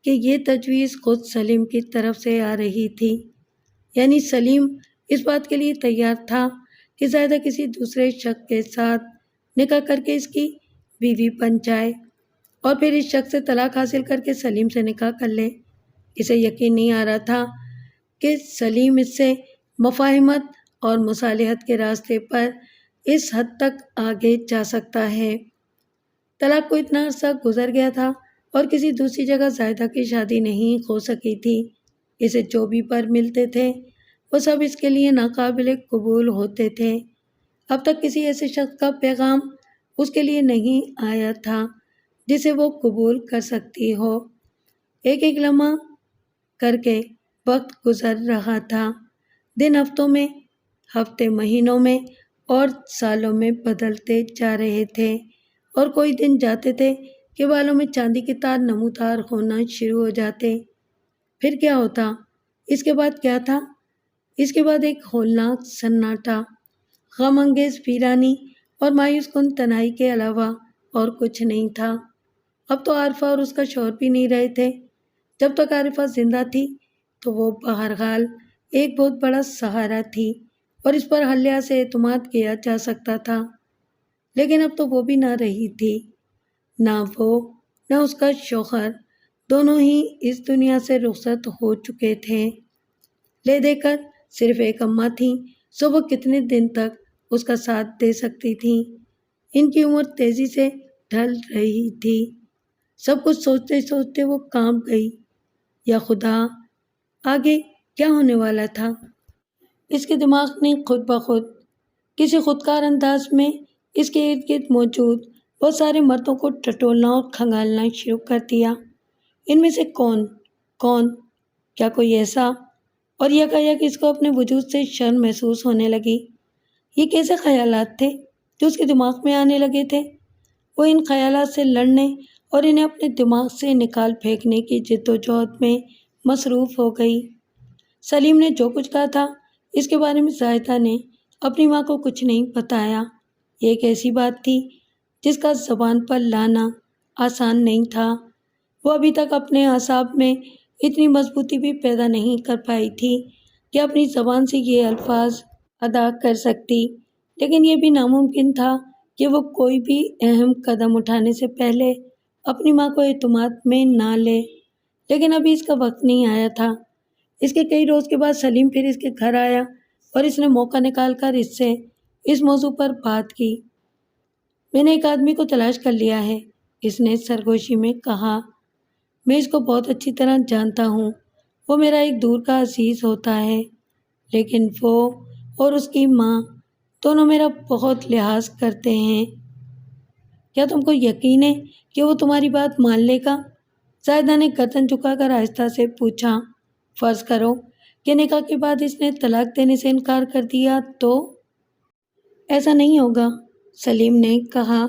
کہ یہ تجویز خود سلیم کی طرف سے آ رہی تھی، یعنی سلیم اس بات کے لیے تیار تھا کہ زاہدہ کسی دوسرے شخص کے ساتھ نکاح کر کے اس کی بیوی بن جائے اور پھر اس شخص سے طلاق حاصل کر کے سلیم سے نکاح کر لے۔ اسے یقین نہیں آ رہا تھا کہ سلیم اس سے مفاہمت اور مصالحت کے راستے پر اس حد تک آگے جا سکتا ہے۔ طلاق کو اتنا عرصہ گزر گیا تھا اور کسی دوسری جگہ زاہدہ کی شادی نہیں ہو سکی تھی۔ اسے جو بھی پر ملتے تھے وہ سب اس کے لیے ناقابل قبول ہوتے تھے۔ اب تک کسی ایسے شخص کا پیغام اس کے لیے نہیں آیا تھا جسے وہ قبول کر سکتی ہو۔ ایک ایک لمحہ کر کے وقت گزر رہا تھا، دن ہفتوں میں، ہفتے مہینوں میں اور سالوں میں بدلتے جا رہے تھے، اور کوئی دن جاتے تھے کہ بالوں میں چاندی کے تار نمودار ہونا شروع ہو جاتے۔ پھر کیا ہوتا؟ اس کے بعد کیا تھا؟ اس کے بعد ایک ہولناک سناٹا، غم انگیز ویرانی اور مایوس کن تنہائی کے علاوہ اور کچھ نہیں تھا۔ اب تو عارفہ اور اس کا شوہر بھی نہیں رہے تھے۔ جب تک عارفہ زندہ تھی تو وہ بہرحال ایک بہت بڑا سہارا تھی اور اس پر ہر لحاظ سے اعتماد کیا جا سکتا تھا، لیکن اب تو وہ بھی نہ رہی تھی۔ نہ وہ نہ اس کا شوہر، دونوں ہی اس دنیا سے رخصت ہو چکے تھے۔ لے دے کر صرف ایک اماں تھیں، سو وہ کتنے دن تک اس کا ساتھ دے سکتی تھیں؟ ان کی عمر تیزی سے ڈھل رہی تھی۔ سب کچھ سوچتے سوچتے وہ کانپ گئی۔ یا خدا، آگے کیا ہونے والا تھا؟ اس کے دماغ نے خود بخود کسی خودکار انداز میں اس کے ارد گرد موجود بہت سارے مردوں کو ٹٹولنا اور کھنگالنا شروع کر دیا۔ ان میں سے کون کیا کوئی ایسا؟ اور یکایک اس کو اپنے وجود سے شرم محسوس ہونے لگی۔ یہ کیسے خیالات تھے جو اس کے دماغ میں آنے لگے تھے؟ وہ ان خیالات سے لڑنے اور انہیں اپنے دماغ سے نکال پھینکنے کی جد و جہد میں مصروف ہو گئی۔ سلیم نے جو کچھ کہا تھا اس کے بارے میں زاہدہ نے اپنی ماں کو کچھ نہیں بتایا۔ یہ ایک ایسی بات تھی جس کا زبان پر لانا آسان نہیں تھا۔ وہ ابھی تک اپنے اعصاب میں اتنی مضبوطی بھی پیدا نہیں کر پائی تھی کہ اپنی زبان سے یہ الفاظ ادا کر سکتی، لیکن یہ بھی ناممکن تھا کہ وہ کوئی بھی اہم قدم اٹھانے سے پہلے اپنی ماں کو اعتماد میں نہ لے۔ لیکن ابھی اس کا وقت نہیں آیا تھا۔ اس کے کئی روز کے بعد سلیم پھر اس کے گھر آیا اور اس نے موقع نکال کر اس سے اس موضوع پر بات کی۔ میں نے ایک آدمی کو تلاش کر لیا ہے، اس نے سرگوشی میں کہا۔ میں اس کو بہت اچھی طرح جانتا ہوں، وہ میرا ایک دور کا عزیز ہوتا ہے، لیکن وہ اور اس کی ماں دونوں میرا بہت لحاظ کرتے ہیں۔ کیا تم کو یقین ہے کہ وہ تمہاری بات مان لے گا؟ زاہدہ نے گردن جھکا کر آہستہ سے پوچھا۔ فرض کرو کہ نکاح کے بعد اس نے طلاق دینے سے انکار کر دیا تو؟ ایسا نہیں ہوگا، سلیم نے کہا۔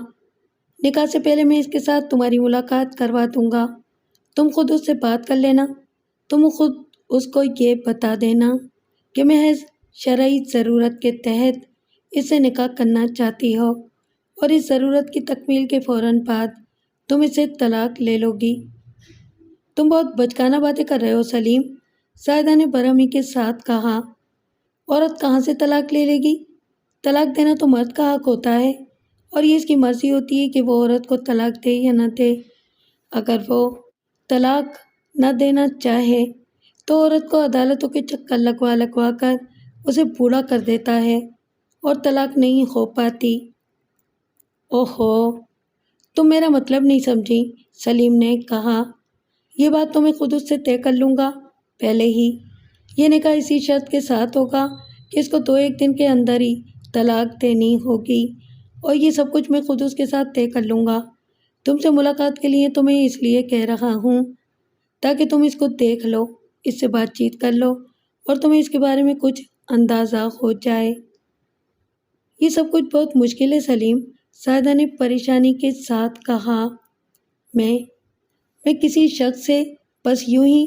نکاح سے پہلے میں اس کے ساتھ تمہاری ملاقات کروا دوں گا، تم خود اس سے بات کر لینا، تم خود اس کو یہ بتا دینا کہ محض شرعی ضرورت کے تحت اس سے نکاح کرنا چاہتی ہو، اور اس ضرورت کی تکمیل کے فوراً بعد تم اس سے طلاق لے لو گی۔ تم بہت بچکانہ باتیں کر رہے ہو سلیم، زاہدہ نے برہمی کے ساتھ کہا۔ عورت کہاں سے طلاق لے لے گی؟ طلاق دینا تو مرد کا حق ہوتا ہے، اور یہ اس کی مرضی ہوتی ہے کہ وہ عورت کو طلاق دے یا نہ دے۔ اگر وہ طلاق نہ دینا چاہے تو عورت کو عدالتوں کے چکر لگوا کر اسے بوڑھا کر دیتا ہے اور طلاق نہیں ہو پاتی۔ اوہو، تم میرا مطلب نہیں سمجھی، سلیم نے کہا۔ یہ بات تو میں خود اس سے طے کر لوں گا پہلے ہی۔ یہ نکاح اسی شرط کے ساتھ ہوگا کہ اس کو 2-1 دن کے اندر ہی طلاق دینی ہوگی، اور یہ سب کچھ میں خود اس کے ساتھ طے کر لوں گا۔ تم سے ملاقات کے لیے تو میں اس لیے کہہ رہا ہوں تاکہ تم اس کو دیکھ لو، اس سے بات چیت کر لو، اور تمہیں اس کے بارے میں کچھ اندازہ ہو جائے۔ یہ سب کچھ بہت مشکل ہے سلیم، زاہدہ نے پریشانی کے ساتھ کہا۔ میں کسی شخص سے بس یوں ہی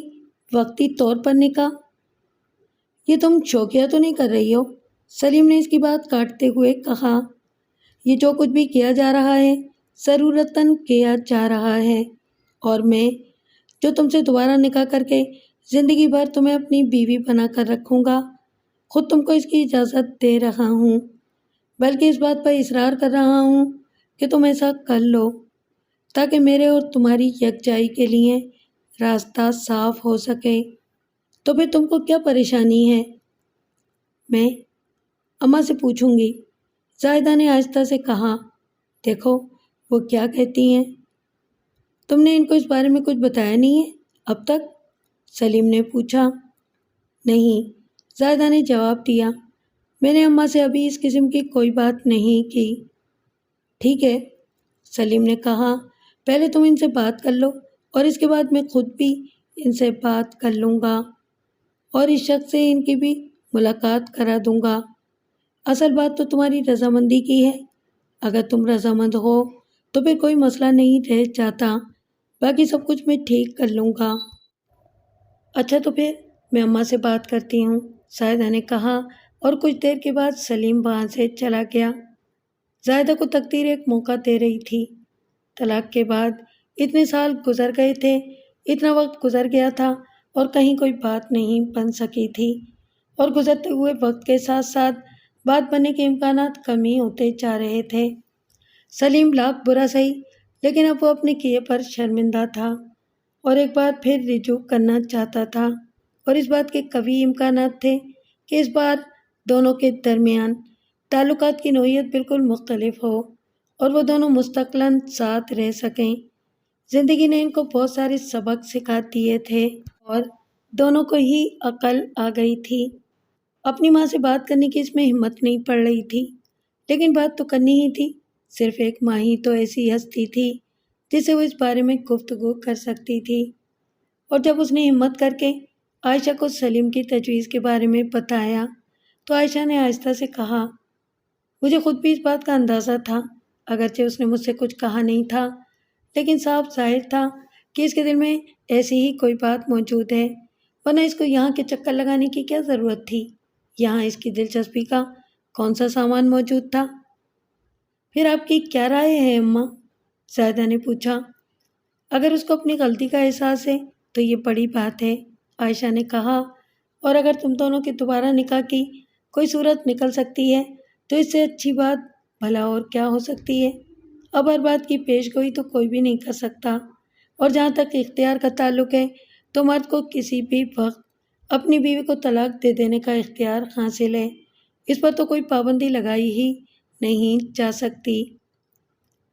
وقتی طور پر نکاح؟ یہ تم شوقیہ تو نہیں کر رہی ہو؟ سلیم نے اس کی بات کاٹتے ہوئے کہا۔ یہ جو کچھ بھی کیا جا رہا ہے ضرورتاً کیا جا رہا ہے، اور میں جو تم سے دوبارہ نکاح کر کے زندگی بھر تمہیں اپنی بیوی بنا کر رکھوں گا، خود تم کو اس کی اجازت دے رہا ہوں، بلکہ اس بات پر اصرار کر رہا ہوں کہ تم ایسا کر لو تاکہ میرے اور تمہاری یکجائی کے لیے راستہ صاف ہو سکے۔ تو پھر تم کو کیا پریشانی ہے؟ میں اماں سے پوچھوں گی، زاہدہ نے آہستہ سے کہا۔ دیکھو وہ کیا کہتی ہیں۔ تم نے ان کو اس بارے میں کچھ بتایا نہیں ہے اب تک؟ سلیم نے پوچھا۔ نہیں، زاہدہ نے جواب دیا، میں نے اماں سے ابھی اس قسم کی کوئی بات نہیں کی۔ ٹھیک ہے، سلیم نے کہا، پہلے تم ان سے بات کر لو، اور اس کے بعد میں خود بھی ان سے بات کر لوں گا، اور اس شخص سے ان کی بھی ملاقات کرا دوں گا۔ اصل بات تو تمہاری رضامندی کی ہے۔ اگر تم رضامند ہو تو پھر کوئی مسئلہ نہیں رہ جاتا، باقی سب کچھ میں ٹھیک کر لوں گا۔ اچھا تو پھر میں اماں سے بات کرتی ہوں، زاہدہ نے کہا، اور کچھ دیر کے بعد سلیم وہاں سے چلا گیا۔ زاہدہ کو تقدیر ایک موقع دے رہی تھی۔ طلاق کے بعد اتنے سال گزر گئے تھے، اتنا وقت گزر گیا تھا، اور کہیں کوئی بات نہیں بن سکی تھی، اور گزرتے ہوئے وقت کے ساتھ ساتھ بات بننے کے امکانات کم ہی ہوتے جا رہے تھے۔ سلیم لاکھ برا سہی، لیکن اب وہ اپنے کیے پر شرمندہ تھا، اور ایک بار پھر رجوع کرنا چاہتا تھا، اور اس بات کے قوی امکانات تھے کہ اس بار دونوں کے درمیان تعلقات کی نوعیت بالکل مختلف ہو، اور وہ دونوں مستقلاً ساتھ رہ سکیں۔ زندگی نے ان کو بہت سارے سبق سکھا دیے تھے، اور دونوں کو ہی عقل آ گئی تھی۔ اپنی ماں سے بات کرنے کی اس میں ہمت نہیں پڑ رہی تھی، لیکن بات تو کرنی ہی تھی۔ صرف ایک ماں ہی تو ایسی ہستی تھی جس سے وہ اس بارے میں گفتگو کر سکتی تھی، اور جب اس نے ہمت کر کے عائشہ کو سلیم کی تجویز کے بارے میں بتایا تو عائشہ نے آہستہ سے کہا، مجھے خود بھی اس بات کا اندازہ تھا، اگرچہ اس نے مجھ سے کچھ کہا نہیں تھا، لیکن صاف ظاہر تھا کہ اس کے دل میں ایسی ہی کوئی بات موجود ہے، ورنہ اس کو یہاں کے چکر لگانے کی کیا ضرورت تھی؟ یہاں اس کی دلچسپی کا کون سا سامان موجود تھا؟ پھر آپ کی کیا رائے ہے اماں؟ زاہدہ نے پوچھا۔ اگر اس کو اپنی غلطی کا احساس ہے تو یہ بڑی بات ہے، عائشہ نے کہا۔ اور اگر تم دونوں کے دوبارہ نکاح کی کوئی صورت نکل سکتی ہے تو اس سے اچھی بات بھلا اور کیا ہو سکتی ہے۔ اب ہر بات کی پیش گوئی تو کوئی بھی نہیں کر سکتا، اور جہاں تک اختیار کا تعلق ہے تو مرد کو کسی بھی وقت اپنی بیوی کو طلاق دے دینے کا اختیار حاصل ہے، اس پر تو کوئی پابندی لگائی ہی نہیں جا سکتی۔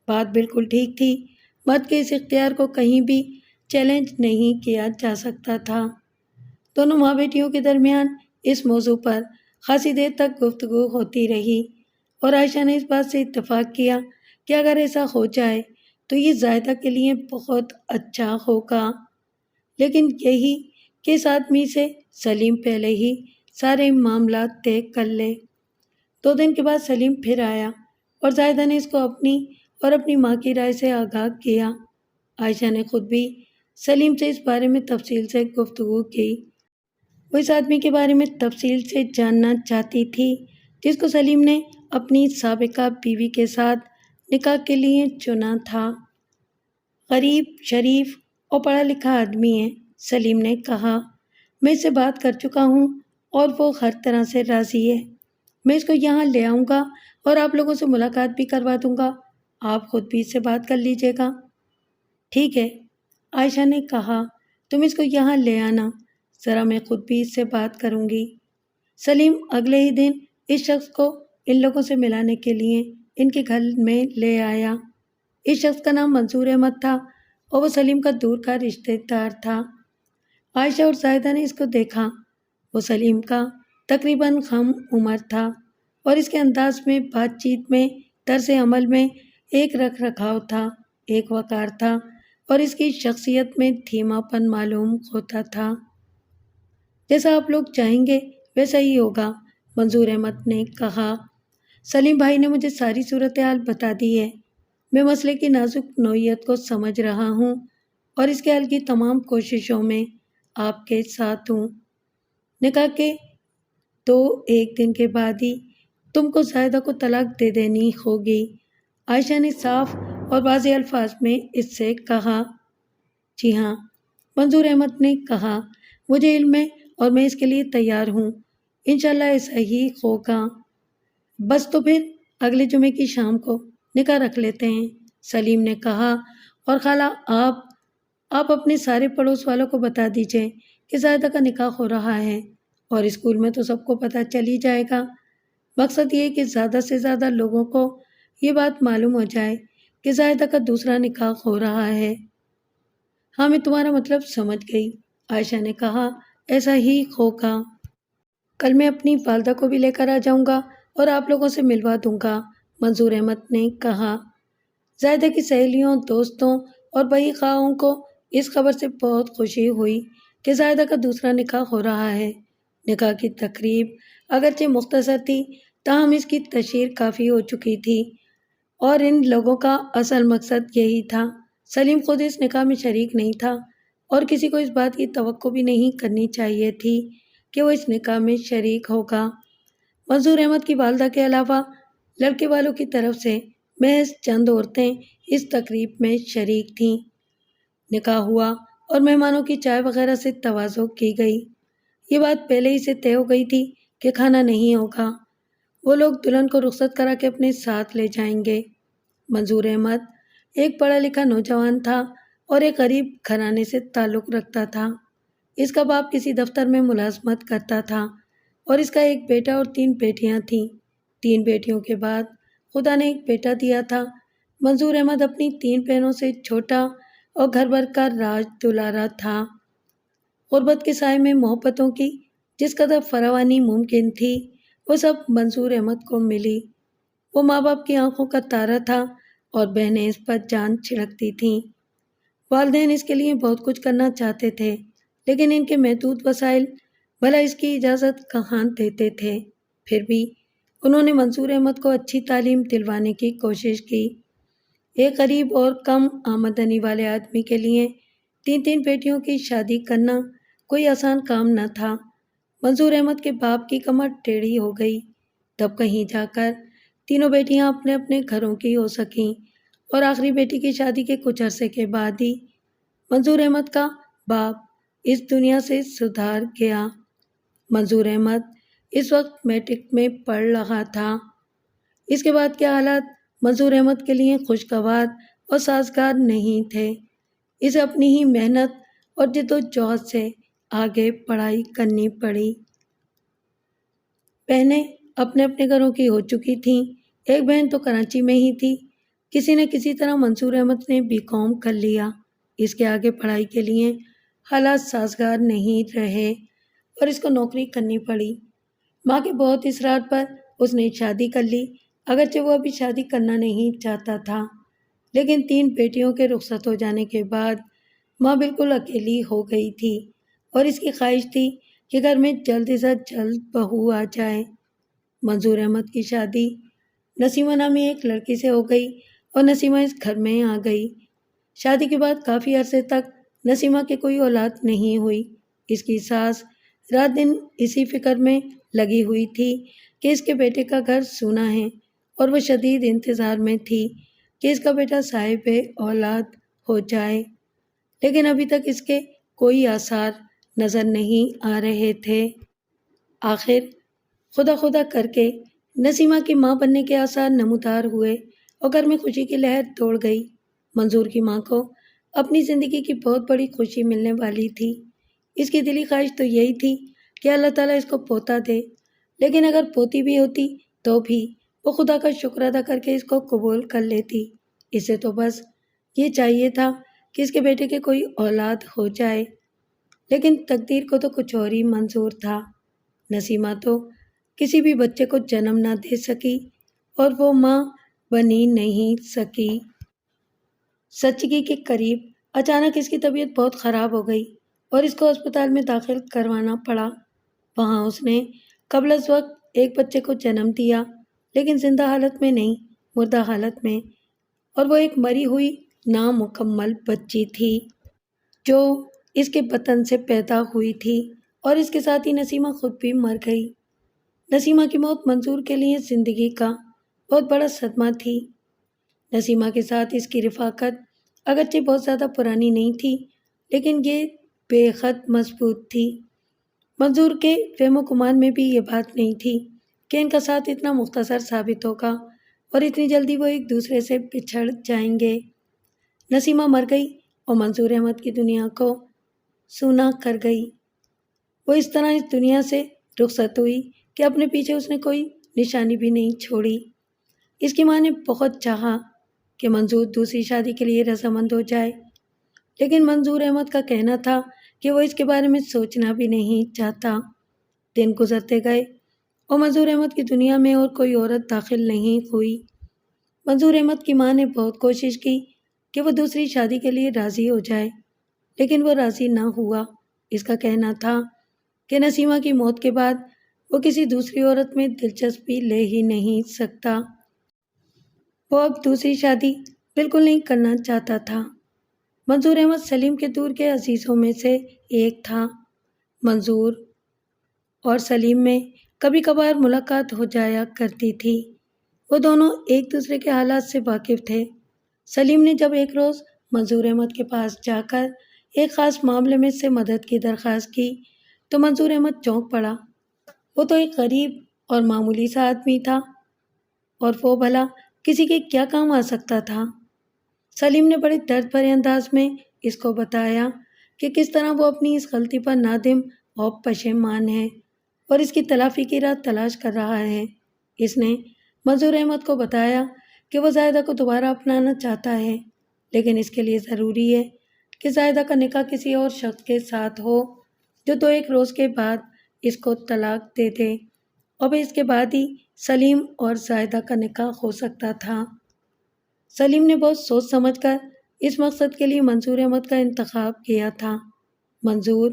بات بالکل ٹھیک تھی، مرد کے اس اختیار کو کہیں بھی چیلنج نہیں کیا جا سکتا تھا۔ دونوں ماں بیٹیوں کے درمیان اس موضوع پر خاصی دیر تک گفتگو ہوتی رہی، اور عائشہ نے اس بات سے اتفاق کیا کہ اگر ایسا ہو جائے تو یہ زائدہ کے لیے بہت اچھا ہوگا، لیکن یہی کہ اس آدمی سے سلیم پہلے ہی سارے معاملات طے کر لے۔ 2 دن کے بعد سلیم پھر آیا اور زائدہ نے اس کو اپنی اور اپنی ماں کی رائے سے آگاہ کیا۔ عائشہ نے خود بھی سلیم سے اس بارے میں تفصیل سے گفتگو کی۔ وہ اس آدمی کے بارے میں تفصیل سے جاننا چاہتی تھی جس کو سلیم نے اپنی سابقہ بیوی کے ساتھ نکاح کے لیے چنا تھا۔ غریب، شریف اور پڑھا لکھا آدمی ہے، سلیم نے کہا۔ میں اس سے بات کر چکا ہوں اور وہ ہر طرح سے راضی ہے۔ میں اس کو یہاں لے آؤں گا اور آپ لوگوں سے ملاقات بھی کروا دوں گا، آپ خود بھی اس سے بات کر لیجیے گا۔ ٹھیک ہے، عائشہ نے کہا، تم اس کو یہاں لے آنا، ذرا میں خود بھی اس سے بات کروں گی۔ سلیم اگلے ہی دن اس شخص کو ان لوگوں سے ملانے کے لیے ان کے گھر میں لے آیا۔ اس شخص کا نام منظور احمد تھا اور وہ سلیم کا دور کا رشتہ دار تھا۔ عائشہ اور زاہدہ نے اس کو دیکھا۔ وہ سلیم کا تقریباً ہم عمر تھا اور اس کے انداز میں، بات چیت میں، طرز عمل میں ایک رکھ رکھاؤ تھا، ایک وقار تھا، اور اس کی شخصیت میں دھیما پن معلوم ہوتا تھا۔ جیسا آپ لوگ چاہیں گے ویسا ہی ہوگا، منظور احمد نے کہا۔ سلیم بھائی نے مجھے ساری صورتحال بتا دی ہے، میں مسئلے کی نازک نوعیت کو سمجھ رہا ہوں اور اس کے حل کی تمام کوششوں میں آپ کے ساتھ ہوں۔ نکاح کے 1 دن کے بعد ہی تم کو زاہدہ کو طلاق دے دینی ہوگی، عائشہ نے صاف اور واضح الفاظ میں اس سے کہا۔ جی ہاں، منظور احمد نے کہا، مجھے علم ہے اور میں اس کے لیے تیار ہوں، انشاءاللہ ایسا ہی ہوگا۔ بس تو پھر اگلے جمعے کی شام کو نکاح رکھ لیتے ہیں، سلیم نے کہا۔ اور خالہ آپ اپنے سارے پڑوس والوں کو بتا دیجئے کہ زاہدہ کا نکاح ہو رہا ہے، اور اسکول میں تو سب کو پتہ چل ہی جائے گا۔ مقصد یہ ہے کہ زیادہ سے زیادہ لوگوں کو یہ بات معلوم ہو جائے کہ زاہدہ کا دوسرا نکاح ہو رہا ہے۔ ہاں، میں تمہارا مطلب سمجھ گئی، عائشہ نے کہا، ایسا ہی ہوگا۔ کل میں اپنی والدہ کو بھی لے کر آ جاؤں گا اور آپ لوگوں سے ملوا دوں گا، منظور احمد نے کہا۔ زاہدہ کی سہیلیوں، دوستوں اور بہی خواہوں کو اس خبر سے بہت خوشی ہوئی کہ زاہدہ کا دوسرا نکاح ہو رہا ہے۔ نکاح کی تقریب اگرچہ مختصر تھی، تاہم اس کی تشہیر کافی ہو چکی تھی، اور ان لوگوں کا اصل مقصد یہی تھا۔ سلیم خود اس نکاح میں شریک نہیں تھا اور کسی کو اس بات کی توقع بھی نہیں کرنی چاہیے تھی کہ وہ اس نکاح میں شریک ہوگا۔ منظور احمد کی والدہ کے علاوہ لڑکے والوں کی طرف سے محض چند عورتیں اس تقریب میں شریک تھیں۔ نکاح ہوا اور مہمانوں کی چائے وغیرہ سے تواضع کی گئی۔ یہ بات پہلے ہی سے طے ہو گئی تھی کہ کھانا نہیں ہوگا، وہ لوگ دلہن کو رخصت کرا کے اپنے ساتھ لے جائیں گے۔ منظور احمد ایک پڑھا لکھا نوجوان تھا اور ایک غریب گھرانے سے تعلق رکھتا تھا۔ اس کا باپ کسی دفتر میں ملازمت کرتا تھا اور اس کا ایک بیٹا اور 3 بیٹیاں تھیں۔ 3 بیٹیوں کے بعد خدا نے ایک بیٹا دیا تھا۔ منظور احمد اپنی 3 بہنوں سے چھوٹا اور گھر بھر کا راج دلارا تھا۔ غربت کے سائے میں محبتوں کی جس قدر فراوانی ممکن تھی، وہ سب منظور احمد کو ملی۔ وہ ماں باپ کی آنکھوں کا تارا تھا اور بہنیں اس پر جان چھڑکتی تھیں۔ والدین اس کے لیے بہت کچھ کرنا چاہتے تھے، لیکن ان کے محدود وسائل بھلا اس کی اجازت کہاں دیتے تھے۔ پھر بھی انہوں نے منظور احمد کو اچھی تعلیم دلوانے کی کوشش کی۔ ایک غریب اور کم آمدنی والے آدمی کے لیے 3 بیٹیوں کی شادی کرنا کوئی آسان کام نہ تھا۔ منظور احمد کے باپ کی کمر ٹیڑھی ہو گئی، تب کہیں جا کر تینوں بیٹیاں اپنے اپنے گھروں کی ہو سکیں، اور آخری بیٹی کی شادی کے کچھ عرصے کے بعد ہی منظور احمد کا باپ اس دنیا سے سدھار گیا۔ منظور احمد اس وقت میٹرک میں پڑھ رہا تھا۔ اس کے بعد کے حالات منظور احمد کے لیے خوشگوار اور سازگار نہیں تھے۔ اسے اپنی ہی محنت اور جدوجہد سے آگے پڑھائی کرنی پڑی۔ بہنیں اپنے اپنے گھروں کی ہو چکی تھیں۔ ایک بہن تو کراچی میں ہی تھی۔ کسی نہ کسی طرح منظور احمد نے BCom کر لیا۔ اس کے آگے پڑھائی کے لیے حالات سازگار نہیں رہے اور اس کو نوکری کرنی پڑی۔ ماں کے بہت اصرار پر اس نے شادی کر لی، اگرچہ وہ ابھی شادی کرنا نہیں چاہتا تھا، لیکن 3 بیٹیوں کے رخصت ہو جانے کے بعد ماں بالکل اکیلی ہو گئی تھی اور اس کی خواہش تھی کہ گھر میں جلد سے جلد بہو آ جائے۔ منظور احمد کی شادی نسیمہ نامی ایک لڑکی سے ہو گئی اور نسیمہ اس گھر میں آ گئی۔ شادی کے بعد کافی عرصے تک نسیمہ کی کوئی اولاد نہیں ہوئی۔ اس کی ساس رات دن اسی فکر میں لگی ہوئی تھی کہ اس کے بیٹے کا گھر سونا ہے اور وہ شدید انتظار میں تھی کہ اس کا بیٹا صاحب اولاد ہو جائے، لیکن ابھی تک اس کے کوئی آثار نظر نہیں آ رہے تھے۔ آخر خدا خدا کر کے نسیمہ کی ماں بننے کے آثار نمودار ہوئے اور گھر میں خوشی کی لہر دوڑ گئی۔ منظور کی ماں کو اپنی زندگی کی بہت بڑی خوشی ملنے والی تھی۔ اس کی دلی خواہش تو یہی تھی کہ اللہ تعالیٰ اس کو پوتا دے، لیکن اگر پوتی بھی ہوتی تو بھی وہ خدا کا شکر ادا کر کے اس کو قبول کر لیتی۔ اسے تو بس یہ چاہیے تھا کہ اس کے بیٹے کے کوئی اولاد ہو جائے، لیکن تقدیر کو تو کچھ اور ہی منظور تھا۔ نسیمہ تو کسی بھی بچے کو جنم نہ دے سکی اور وہ ماں بنی نہیں سکی۔ سچگی کے قریب اچانک اس کی طبیعت بہت خراب ہو گئی اور اس کو اسپتال میں داخل کروانا پڑا۔ وہاں اس نے قبل از وقت ایک بچے کو جنم دیا، لیکن زندہ حالت میں نہیں، مردہ حالت میں، اور وہ ایک مری ہوئی نامکمل بچی تھی جو اس کے بطن سے پیدا ہوئی تھی، اور اس کے ساتھ ہی نسیمہ خود بھی مر گئی۔ نسیمہ کی موت منظور کے لیے زندگی کا بہت بڑا صدمہ تھی۔ نسیمہ کے ساتھ اس کی رفاقت اگرچہ بہت زیادہ پرانی نہیں تھی، لیکن یہ بے حد مضبوط تھی۔ منظور کے فہم و گمان میں بھی یہ بات نہیں تھی کہ ان کا ساتھ اتنا مختصر ثابت ہوگا اور اتنی جلدی وہ ایک دوسرے سے بچھڑ جائیں گے۔ نسیمہ مر گئی اور منظور احمد کی دنیا کو سونا کر گئی۔ وہ اس طرح اس دنیا سے رخصت ہوئی کہ اپنے پیچھے اس نے کوئی نشانی بھی نہیں چھوڑی۔ اس کی ماں نے بہت چاہا کہ منظور دوسری شادی کے لیے رضامند ہو جائے، لیکن منظور احمد کا کہنا تھا کہ وہ اس کے بارے میں سوچنا بھی نہیں چاہتا۔ دن گزرتے گئے اور منظور احمد کی دنیا میں اور کوئی عورت داخل نہیں ہوئی۔ منظور احمد کی ماں نے بہت کوشش کی کہ وہ دوسری شادی کے لیے راضی ہو جائے، لیکن وہ راضی نہ ہوا۔ اس کا کہنا تھا کہ نسیمہ کی موت کے بعد وہ کسی دوسری عورت میں دلچسپی لے ہی نہیں سکتا۔ وہ اب دوسری شادی بالکل نہیں کرنا چاہتا تھا۔ منظور احمد سلیم کے دور کے عزیزوں میں سے ایک تھا۔ منظور اور سلیم میں کبھی کبھار ملاقات ہو جایا کرتی تھی۔ وہ دونوں ایک دوسرے کے حالات سے واقف تھے۔ سلیم نے جب ایک روز منظور احمد کے پاس جا کر ایک خاص معاملے میں سے مدد کی درخواست کی تو منظور احمد چونک پڑا۔ وہ تو ایک غریب اور معمولی سا آدمی تھا، اور وہ بھلا کسی کے کیا کام آ سکتا تھا۔ سلیم نے بڑے درد بھرے انداز میں اس کو بتایا کہ کس طرح وہ اپنی اس غلطی پر نادم اور پشیمان ہے اور اس کی تلافی کی راہ تلاش کر رہا ہے۔ اس نے منظور احمد کو بتایا کہ وہ زاہدہ کو دوبارہ اپنانا چاہتا ہے، لیکن اس کے لیے ضروری ہے کہ زاہدہ کا نکاح کسی اور شخص کے ساتھ ہو جو 2-1 روز کے بعد اس کو طلاق دے دے، اور پھر اس کے بعد ہی سلیم اور زاہدہ کا نکاح ہو سکتا تھا۔ سلیم نے بہت سوچ سمجھ کر اس مقصد کے لیے منظور احمد کا انتخاب کیا تھا۔ منظور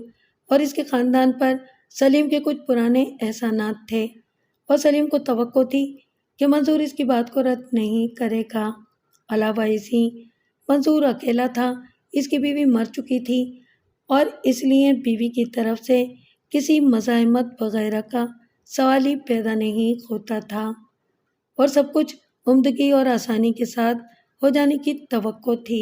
اور اس کے خاندان پر سلیم کے کچھ پرانے احسانات تھے اور سلیم کو توقع تھی کہ منظور اس کی بات کو رد نہیں کرے گا۔ علاوہ ازیں منظور اکیلا تھا، اس کی بیوی مر چکی تھی اور اس لیے بیوی کی طرف سے کسی مزاحمت وغیرہ کا سوال ہی پیدا نہیں ہوتا تھا، اور سب کچھ عمدگی اور آسانی کے ساتھ ہو جانے کی توقع تھی۔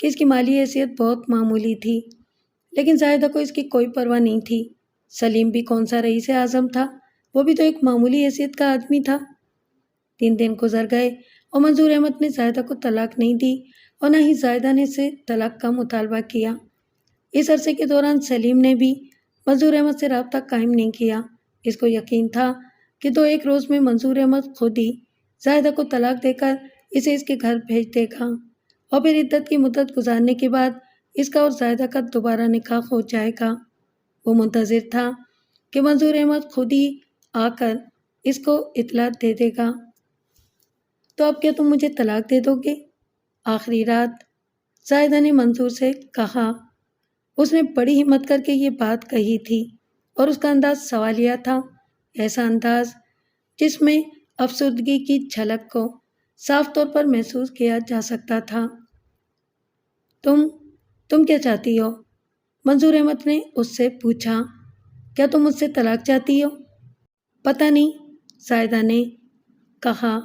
کہ اس کی مالی حیثیت بہت معمولی تھی، لیکن زاہدہ کو اس کی کوئی پرواہ نہیں تھی۔ سلیم بھی کون سا رئیس اعظم تھا، وہ بھی تو ایک معمولی حیثیت کا آدمی تھا۔ 3 دن گزر گئے اور منظور احمد نے زاہدہ کو طلاق نہیں دی اور نہ ہی زاہدہ نے اس سے طلاق کا مطالبہ کیا۔ اس عرصے کے دوران سلیم نے بھی منظور احمد سے رابطہ قائم نہیں کیا۔ اس کو یقین تھا کہ 2-1 روز میں منظور احمد خود ہی زاہدہ کو طلاق دے کر اسے اس کے گھر بھیج دے گا اور پھر عدت کی مدت گزارنے کے بعد اس کا اور زاہدہ کا دوبارہ نکاح ہو جائے گا۔ وہ منتظر تھا کہ منظور احمد خود ہی آ کر اس کو اطلاع دے دے گا۔ تو اب کیا تم مجھے طلاق دے دو گے؟ آخری رات زاہدہ نے منظور سے کہا۔ اس نے بڑی ہمت کر کے یہ بات کہی تھی اور اس کا انداز سوالیہ تھا، ایسا انداز جس میں افسردگی کی جھلک کو صاف طور پر محسوس کیا جا سکتا تھا۔ تم کیا چاہتی ہو؟ منظور احمد نے اس سے پوچھا۔ کیا تم مجھ سے طلاق چاہتی ہو؟ پتہ نہیں، زاہدہ نے کہا،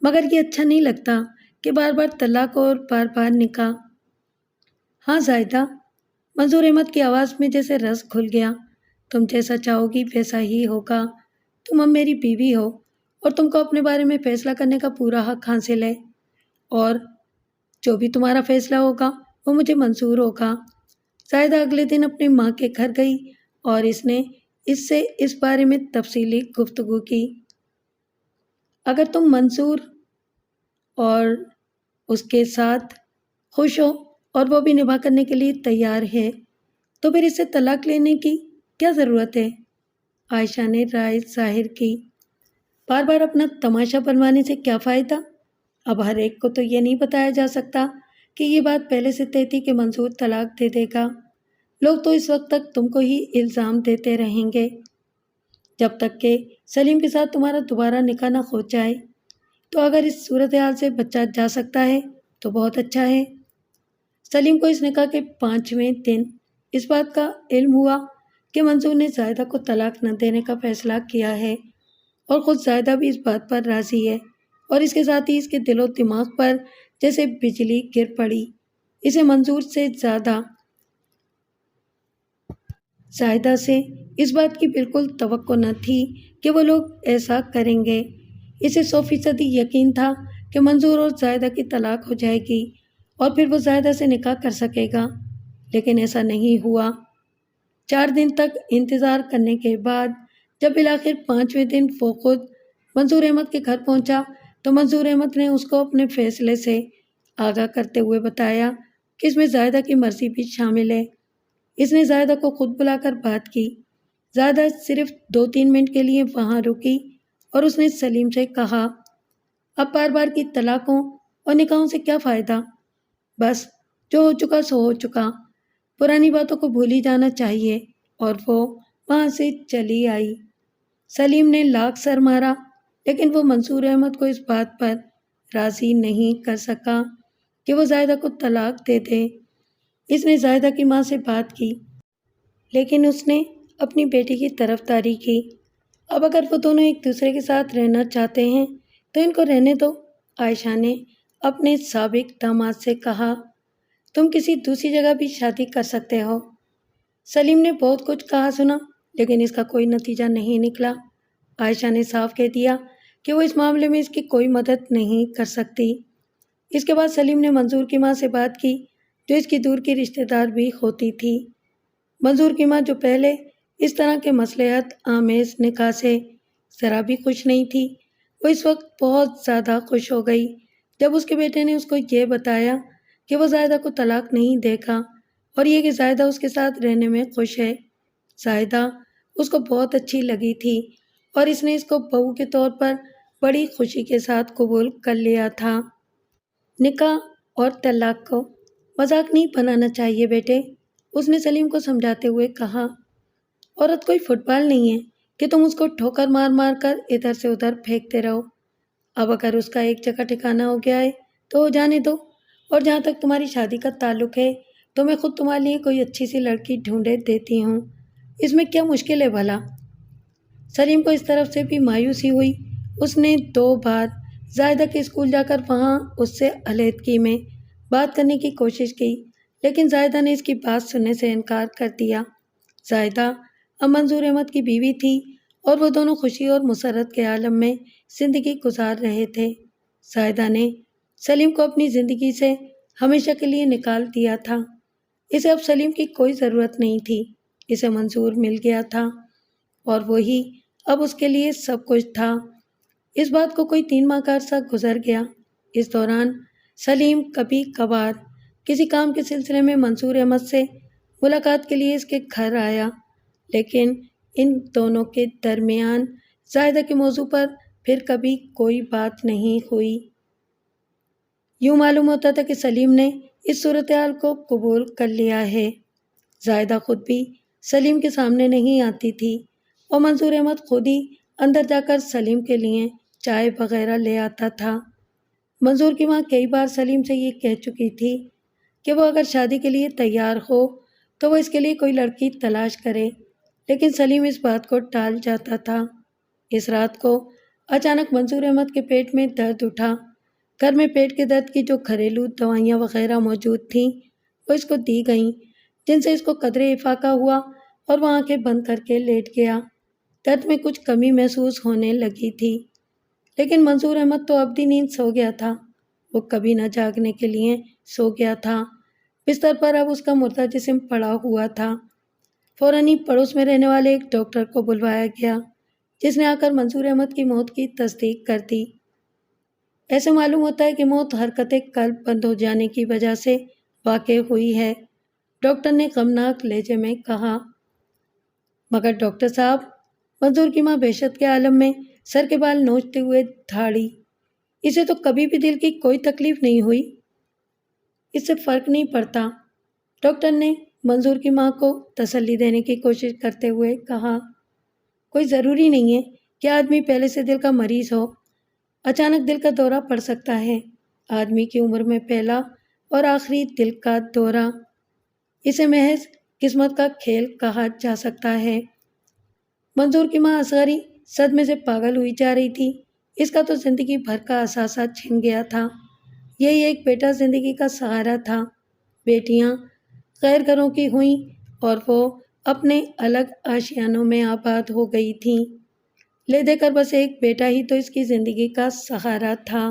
مگر یہ اچھا نہیں لگتا کہ بار بار طلاق اور بار بار نکاح۔ ہاں زاہدہ، منظور احمد کی آواز میں جیسے رس گھل گیا، تم جیسا چاہو گی ویسا ہی ہوگا۔ تم اب میری بیوی ہو اور تم کو اپنے بارے میں فیصلہ کرنے کا پورا حق حاصل ہے، اور جو بھی تمہارا فیصلہ ہوگا وہ مجھے منظور ہوگا۔ زاہدہ اگلے دن اپنی ماں کے گھر گئی اور اس نے اس سے اس بارے میں تفصیلی گفتگو کی۔ اگر تم منظور اور اس کے ساتھ خوش ہو اور وہ بھی نبھا کرنے کے لیے تیار ہے تو پھر اس سے طلاق لینے کی کیا ضرورت ہے؟ عائشہ نے رائے ظاہر کی۔ بار بار اپنا تماشا بنوانے سے کیا فائدہ؟ اب ہر ایک کو تو یہ نہیں بتایا جا سکتا کہ یہ بات پہلے سے طے تھی کہ منظور طلاق دے دے گا۔ لوگ تو اس وقت تک تم کو ہی الزام دیتے رہیں گے جب تک کہ سلیم کے ساتھ تمہارا دوبارہ نکاح نہ ہو جائے۔ تو اگر اس صورتحال سے بچا جا سکتا ہے تو بہت اچھا ہے۔ سلیم کو اس نکاح کے 5ویں دن اس بات کا علم ہوا کہ منظور نے زاہدہ کو طلاق نہ دینے کا فیصلہ کیا ہے، اور خود زاہدہ بھی اس بات پر راضی ہے، اور اس کے ساتھ ہی اس کے دل و دماغ پر جیسے بجلی گر پڑی۔ اسے منظور سے زیادہ زاہدہ سے اس بات کی بالکل توقع نہ تھی کہ وہ لوگ ایسا کریں گے۔ اسے 100% یقین تھا کہ منظور اور زاہدہ کی طلاق ہو جائے گی اور پھر وہ زاہدہ سے نکاح کر سکے گا، لیکن ایسا نہیں ہوا۔ 4 دن تک انتظار کرنے کے بعد جب بالآخر 5ویں دن وہ خود منظور احمد کے گھر پہنچا تو منظور احمد نے اس کو اپنے فیصلے سے آگاہ کرتے ہوئے بتایا کہ اس میں زاہدہ کی مرضی بھی شامل ہے۔ اس نے زاہدہ کو خود بلا کر بات کی۔ زاہدہ صرف 2-3 منٹ کے لیے وہاں رکی اور اس نے سلیم سے کہا، اب بار بار کی طلاقوں اور نکاحوں سے کیا فائدہ؟ بس جو ہو چکا سو ہو چکا، پرانی باتوں کو بھولی جانا چاہیے۔ اور وہ وہاں سے چلی آئی۔ سلیم نے لاکھ سر مارا لیکن وہ منظور احمد کو اس بات پر راضی نہیں کر سکا کہ وہ زاہدہ کو طلاق دے دے۔ اس نے زاہدہ کی ماں سے بات کی، لیکن اس نے اپنی بیٹی کی طرفداری کی۔ اب اگر وہ دونوں ایک دوسرے کے ساتھ رہنا چاہتے ہیں تو ان کو رہنے دو، عائشہ نے اپنے سابق داماد سے کہا۔ تم کسی دوسری جگہ بھی شادی کر سکتے ہو۔ سلیم نے بہت کچھ کہا سنا لیکن اس کا کوئی نتیجہ نہیں نکلا۔ عائشہ نے صاف کہہ دیا کہ وہ اس معاملے میں اس کی کوئی مدد نہیں کر سکتی۔ اس کے بعد سلیم نے منظور کی ماں سے بات کی جو اس کی دور کی رشتہ دار بھی ہوتی تھی۔ منظور کی ماں جو پہلے اس طرح کے مصلحت آمیز نکاح سے ذرا بھی خوش نہیں تھی، وہ اس وقت بہت زیادہ خوش ہو گئی جب اس کے بیٹے نے اس کو یہ بتایا کہ وہ زاہدہ کو طلاق نہیں دے گا اور یہ کہ زاہدہ اس کے ساتھ رہنے میں خوش ہے۔ زاہدہ اس کو بہت اچھی لگی تھی اور اس نے اس کو بہو کے طور پر بڑی خوشی کے ساتھ قبول کر لیا تھا۔ نکاح اور طلاق کو مذاق نہیں بنانا چاہیے بیٹے، اس نے سلیم کو سمجھاتے ہوئے کہا۔ عورت کوئی فٹ بال نہیں ہے کہ تم اس کو ٹھوکر مار مار کر ادھر سے ادھر پھینکتے رہو۔ اب اگر اس کا ایک جگہ ٹھکانہ ہو گیا ہے تو ہو جانے دو، اور جہاں تک تمہاری شادی کا تعلق ہے تو میں خود تمہارے لیے کوئی اچھی سی لڑکی ڈھونڈے دیتی ہوں، اس میں کیا مشکل ہے بھلا؟ سلیم کو اس طرف سے بھی مایوسی ہوئی۔ اس نے 2 بار زاہدہ کے اسکول جا کر وہاں اس سے علیحدگی میں بات کرنے کی کوشش کی، لیکن زاہدہ نے اس کی بات سننے سے انکار کر دیا۔ زاہدہ اب منظور احمد کی بیوی تھی اور وہ دونوں خوشی اور مسرت کے عالم میں زندگی گزار رہے تھے۔ زاہدہ نے سلیم کو اپنی زندگی سے ہمیشہ کے لیے نکال دیا تھا۔ اسے اب سلیم کی کوئی ضرورت نہیں تھی، اسے منظور مل گیا تھا اور وہی اب اس کے لیے سب کچھ تھا۔ اس بات کو کوئی 3 ماہ کا عرصہ گزر گیا۔ اس دوران سلیم کبھی کبھار کسی کام کے سلسلے میں منظور احمد سے ملاقات کے لیے اس کے گھر آیا، لیکن ان دونوں کے درمیان زاہدہ کے موضوع پر پھر کبھی کوئی بات نہیں ہوئی۔ یوں معلوم ہوتا تھا کہ سلیم نے اس صورتحال کو قبول کر لیا ہے۔ زاہدہ خود بھی سلیم کے سامنے نہیں آتی تھی اور منظور احمد خود ہی اندر جا کر سلیم کے لیے چائے وغیرہ لے آتا تھا۔ منظور کی ماں کئی بار سلیم سے یہ کہہ چکی تھی کہ وہ اگر شادی کے لیے تیار ہو تو وہ اس کے لیے کوئی لڑکی تلاش کرے، لیکن سلیم اس بات کو ٹال جاتا تھا۔ اس رات کو اچانک منظور احمد کے پیٹ میں درد اٹھا۔ گھر میں پیٹ کے درد کی جو گھریلو دوائیاں وغیرہ موجود تھیں وہ اس کو دی گئیں، جن سے اس کو قدرے افاقہ ہوا اور وہ آنکھیں بند کر کے لیٹ گیا۔ درد میں کچھ کمی محسوس ہونے لگی تھی، لیکن منظور احمد تو ابدی نیند سو گیا تھا۔ وہ کبھی نہ جاگنے کے لیے سو گیا تھا۔ بستر پر اب اس کا مردہ جسم پڑا ہوا تھا۔ فوراً ہی پڑوس میں رہنے والے ایک ڈاکٹر کو بلوایا گیا، جس نے آ کر منظور احمد کی موت کی تصدیق کر دی۔ ایسے معلوم ہوتا ہے کہ موت حرکت قلب بند ہو جانے کی وجہ سے واقع ہوئی ہے، ڈاکٹر نے غمناک لہجے میں کہا۔ مگر ڈاکٹر صاحب، منظور کی ماں وحشت کے عالم میں سر کے بال نوچتے ہوئے دھاڑی، اسے تو کبھی بھی دل کی کوئی تکلیف نہیں ہوئی، اس سے فرق نہیں پڑتا، ڈاکٹر نے منظور کی ماں کو تسلی دینے کی کوشش کرتے ہوئے کہا۔ کوئی ضروری نہیں ہے کہ آدمی پہلے سے دل کا مریض ہو، اچانک دل کا دورہ پڑ سکتا ہے۔ آدمی کی عمر میں پہلا اور آخری دل کا دورہ، اسے محض قسمت کا کھیل کہا جا سکتا ہے۔ منظور کی ماں اصغری صدمے سے پاگل ہوئی جا رہی تھی۔ اس کا تو زندگی بھر کا اثاثہ چھن گیا تھا۔ یہی ایک بیٹا زندگی کا سہارا تھا۔ بیٹیاں غیر گھروں کی ہوئیں اور وہ اپنے الگ آشیانوں میں آباد ہو گئی تھیں۔ لے دے کر بس ایک بیٹا ہی تو اس کی زندگی کا سہارا تھا۔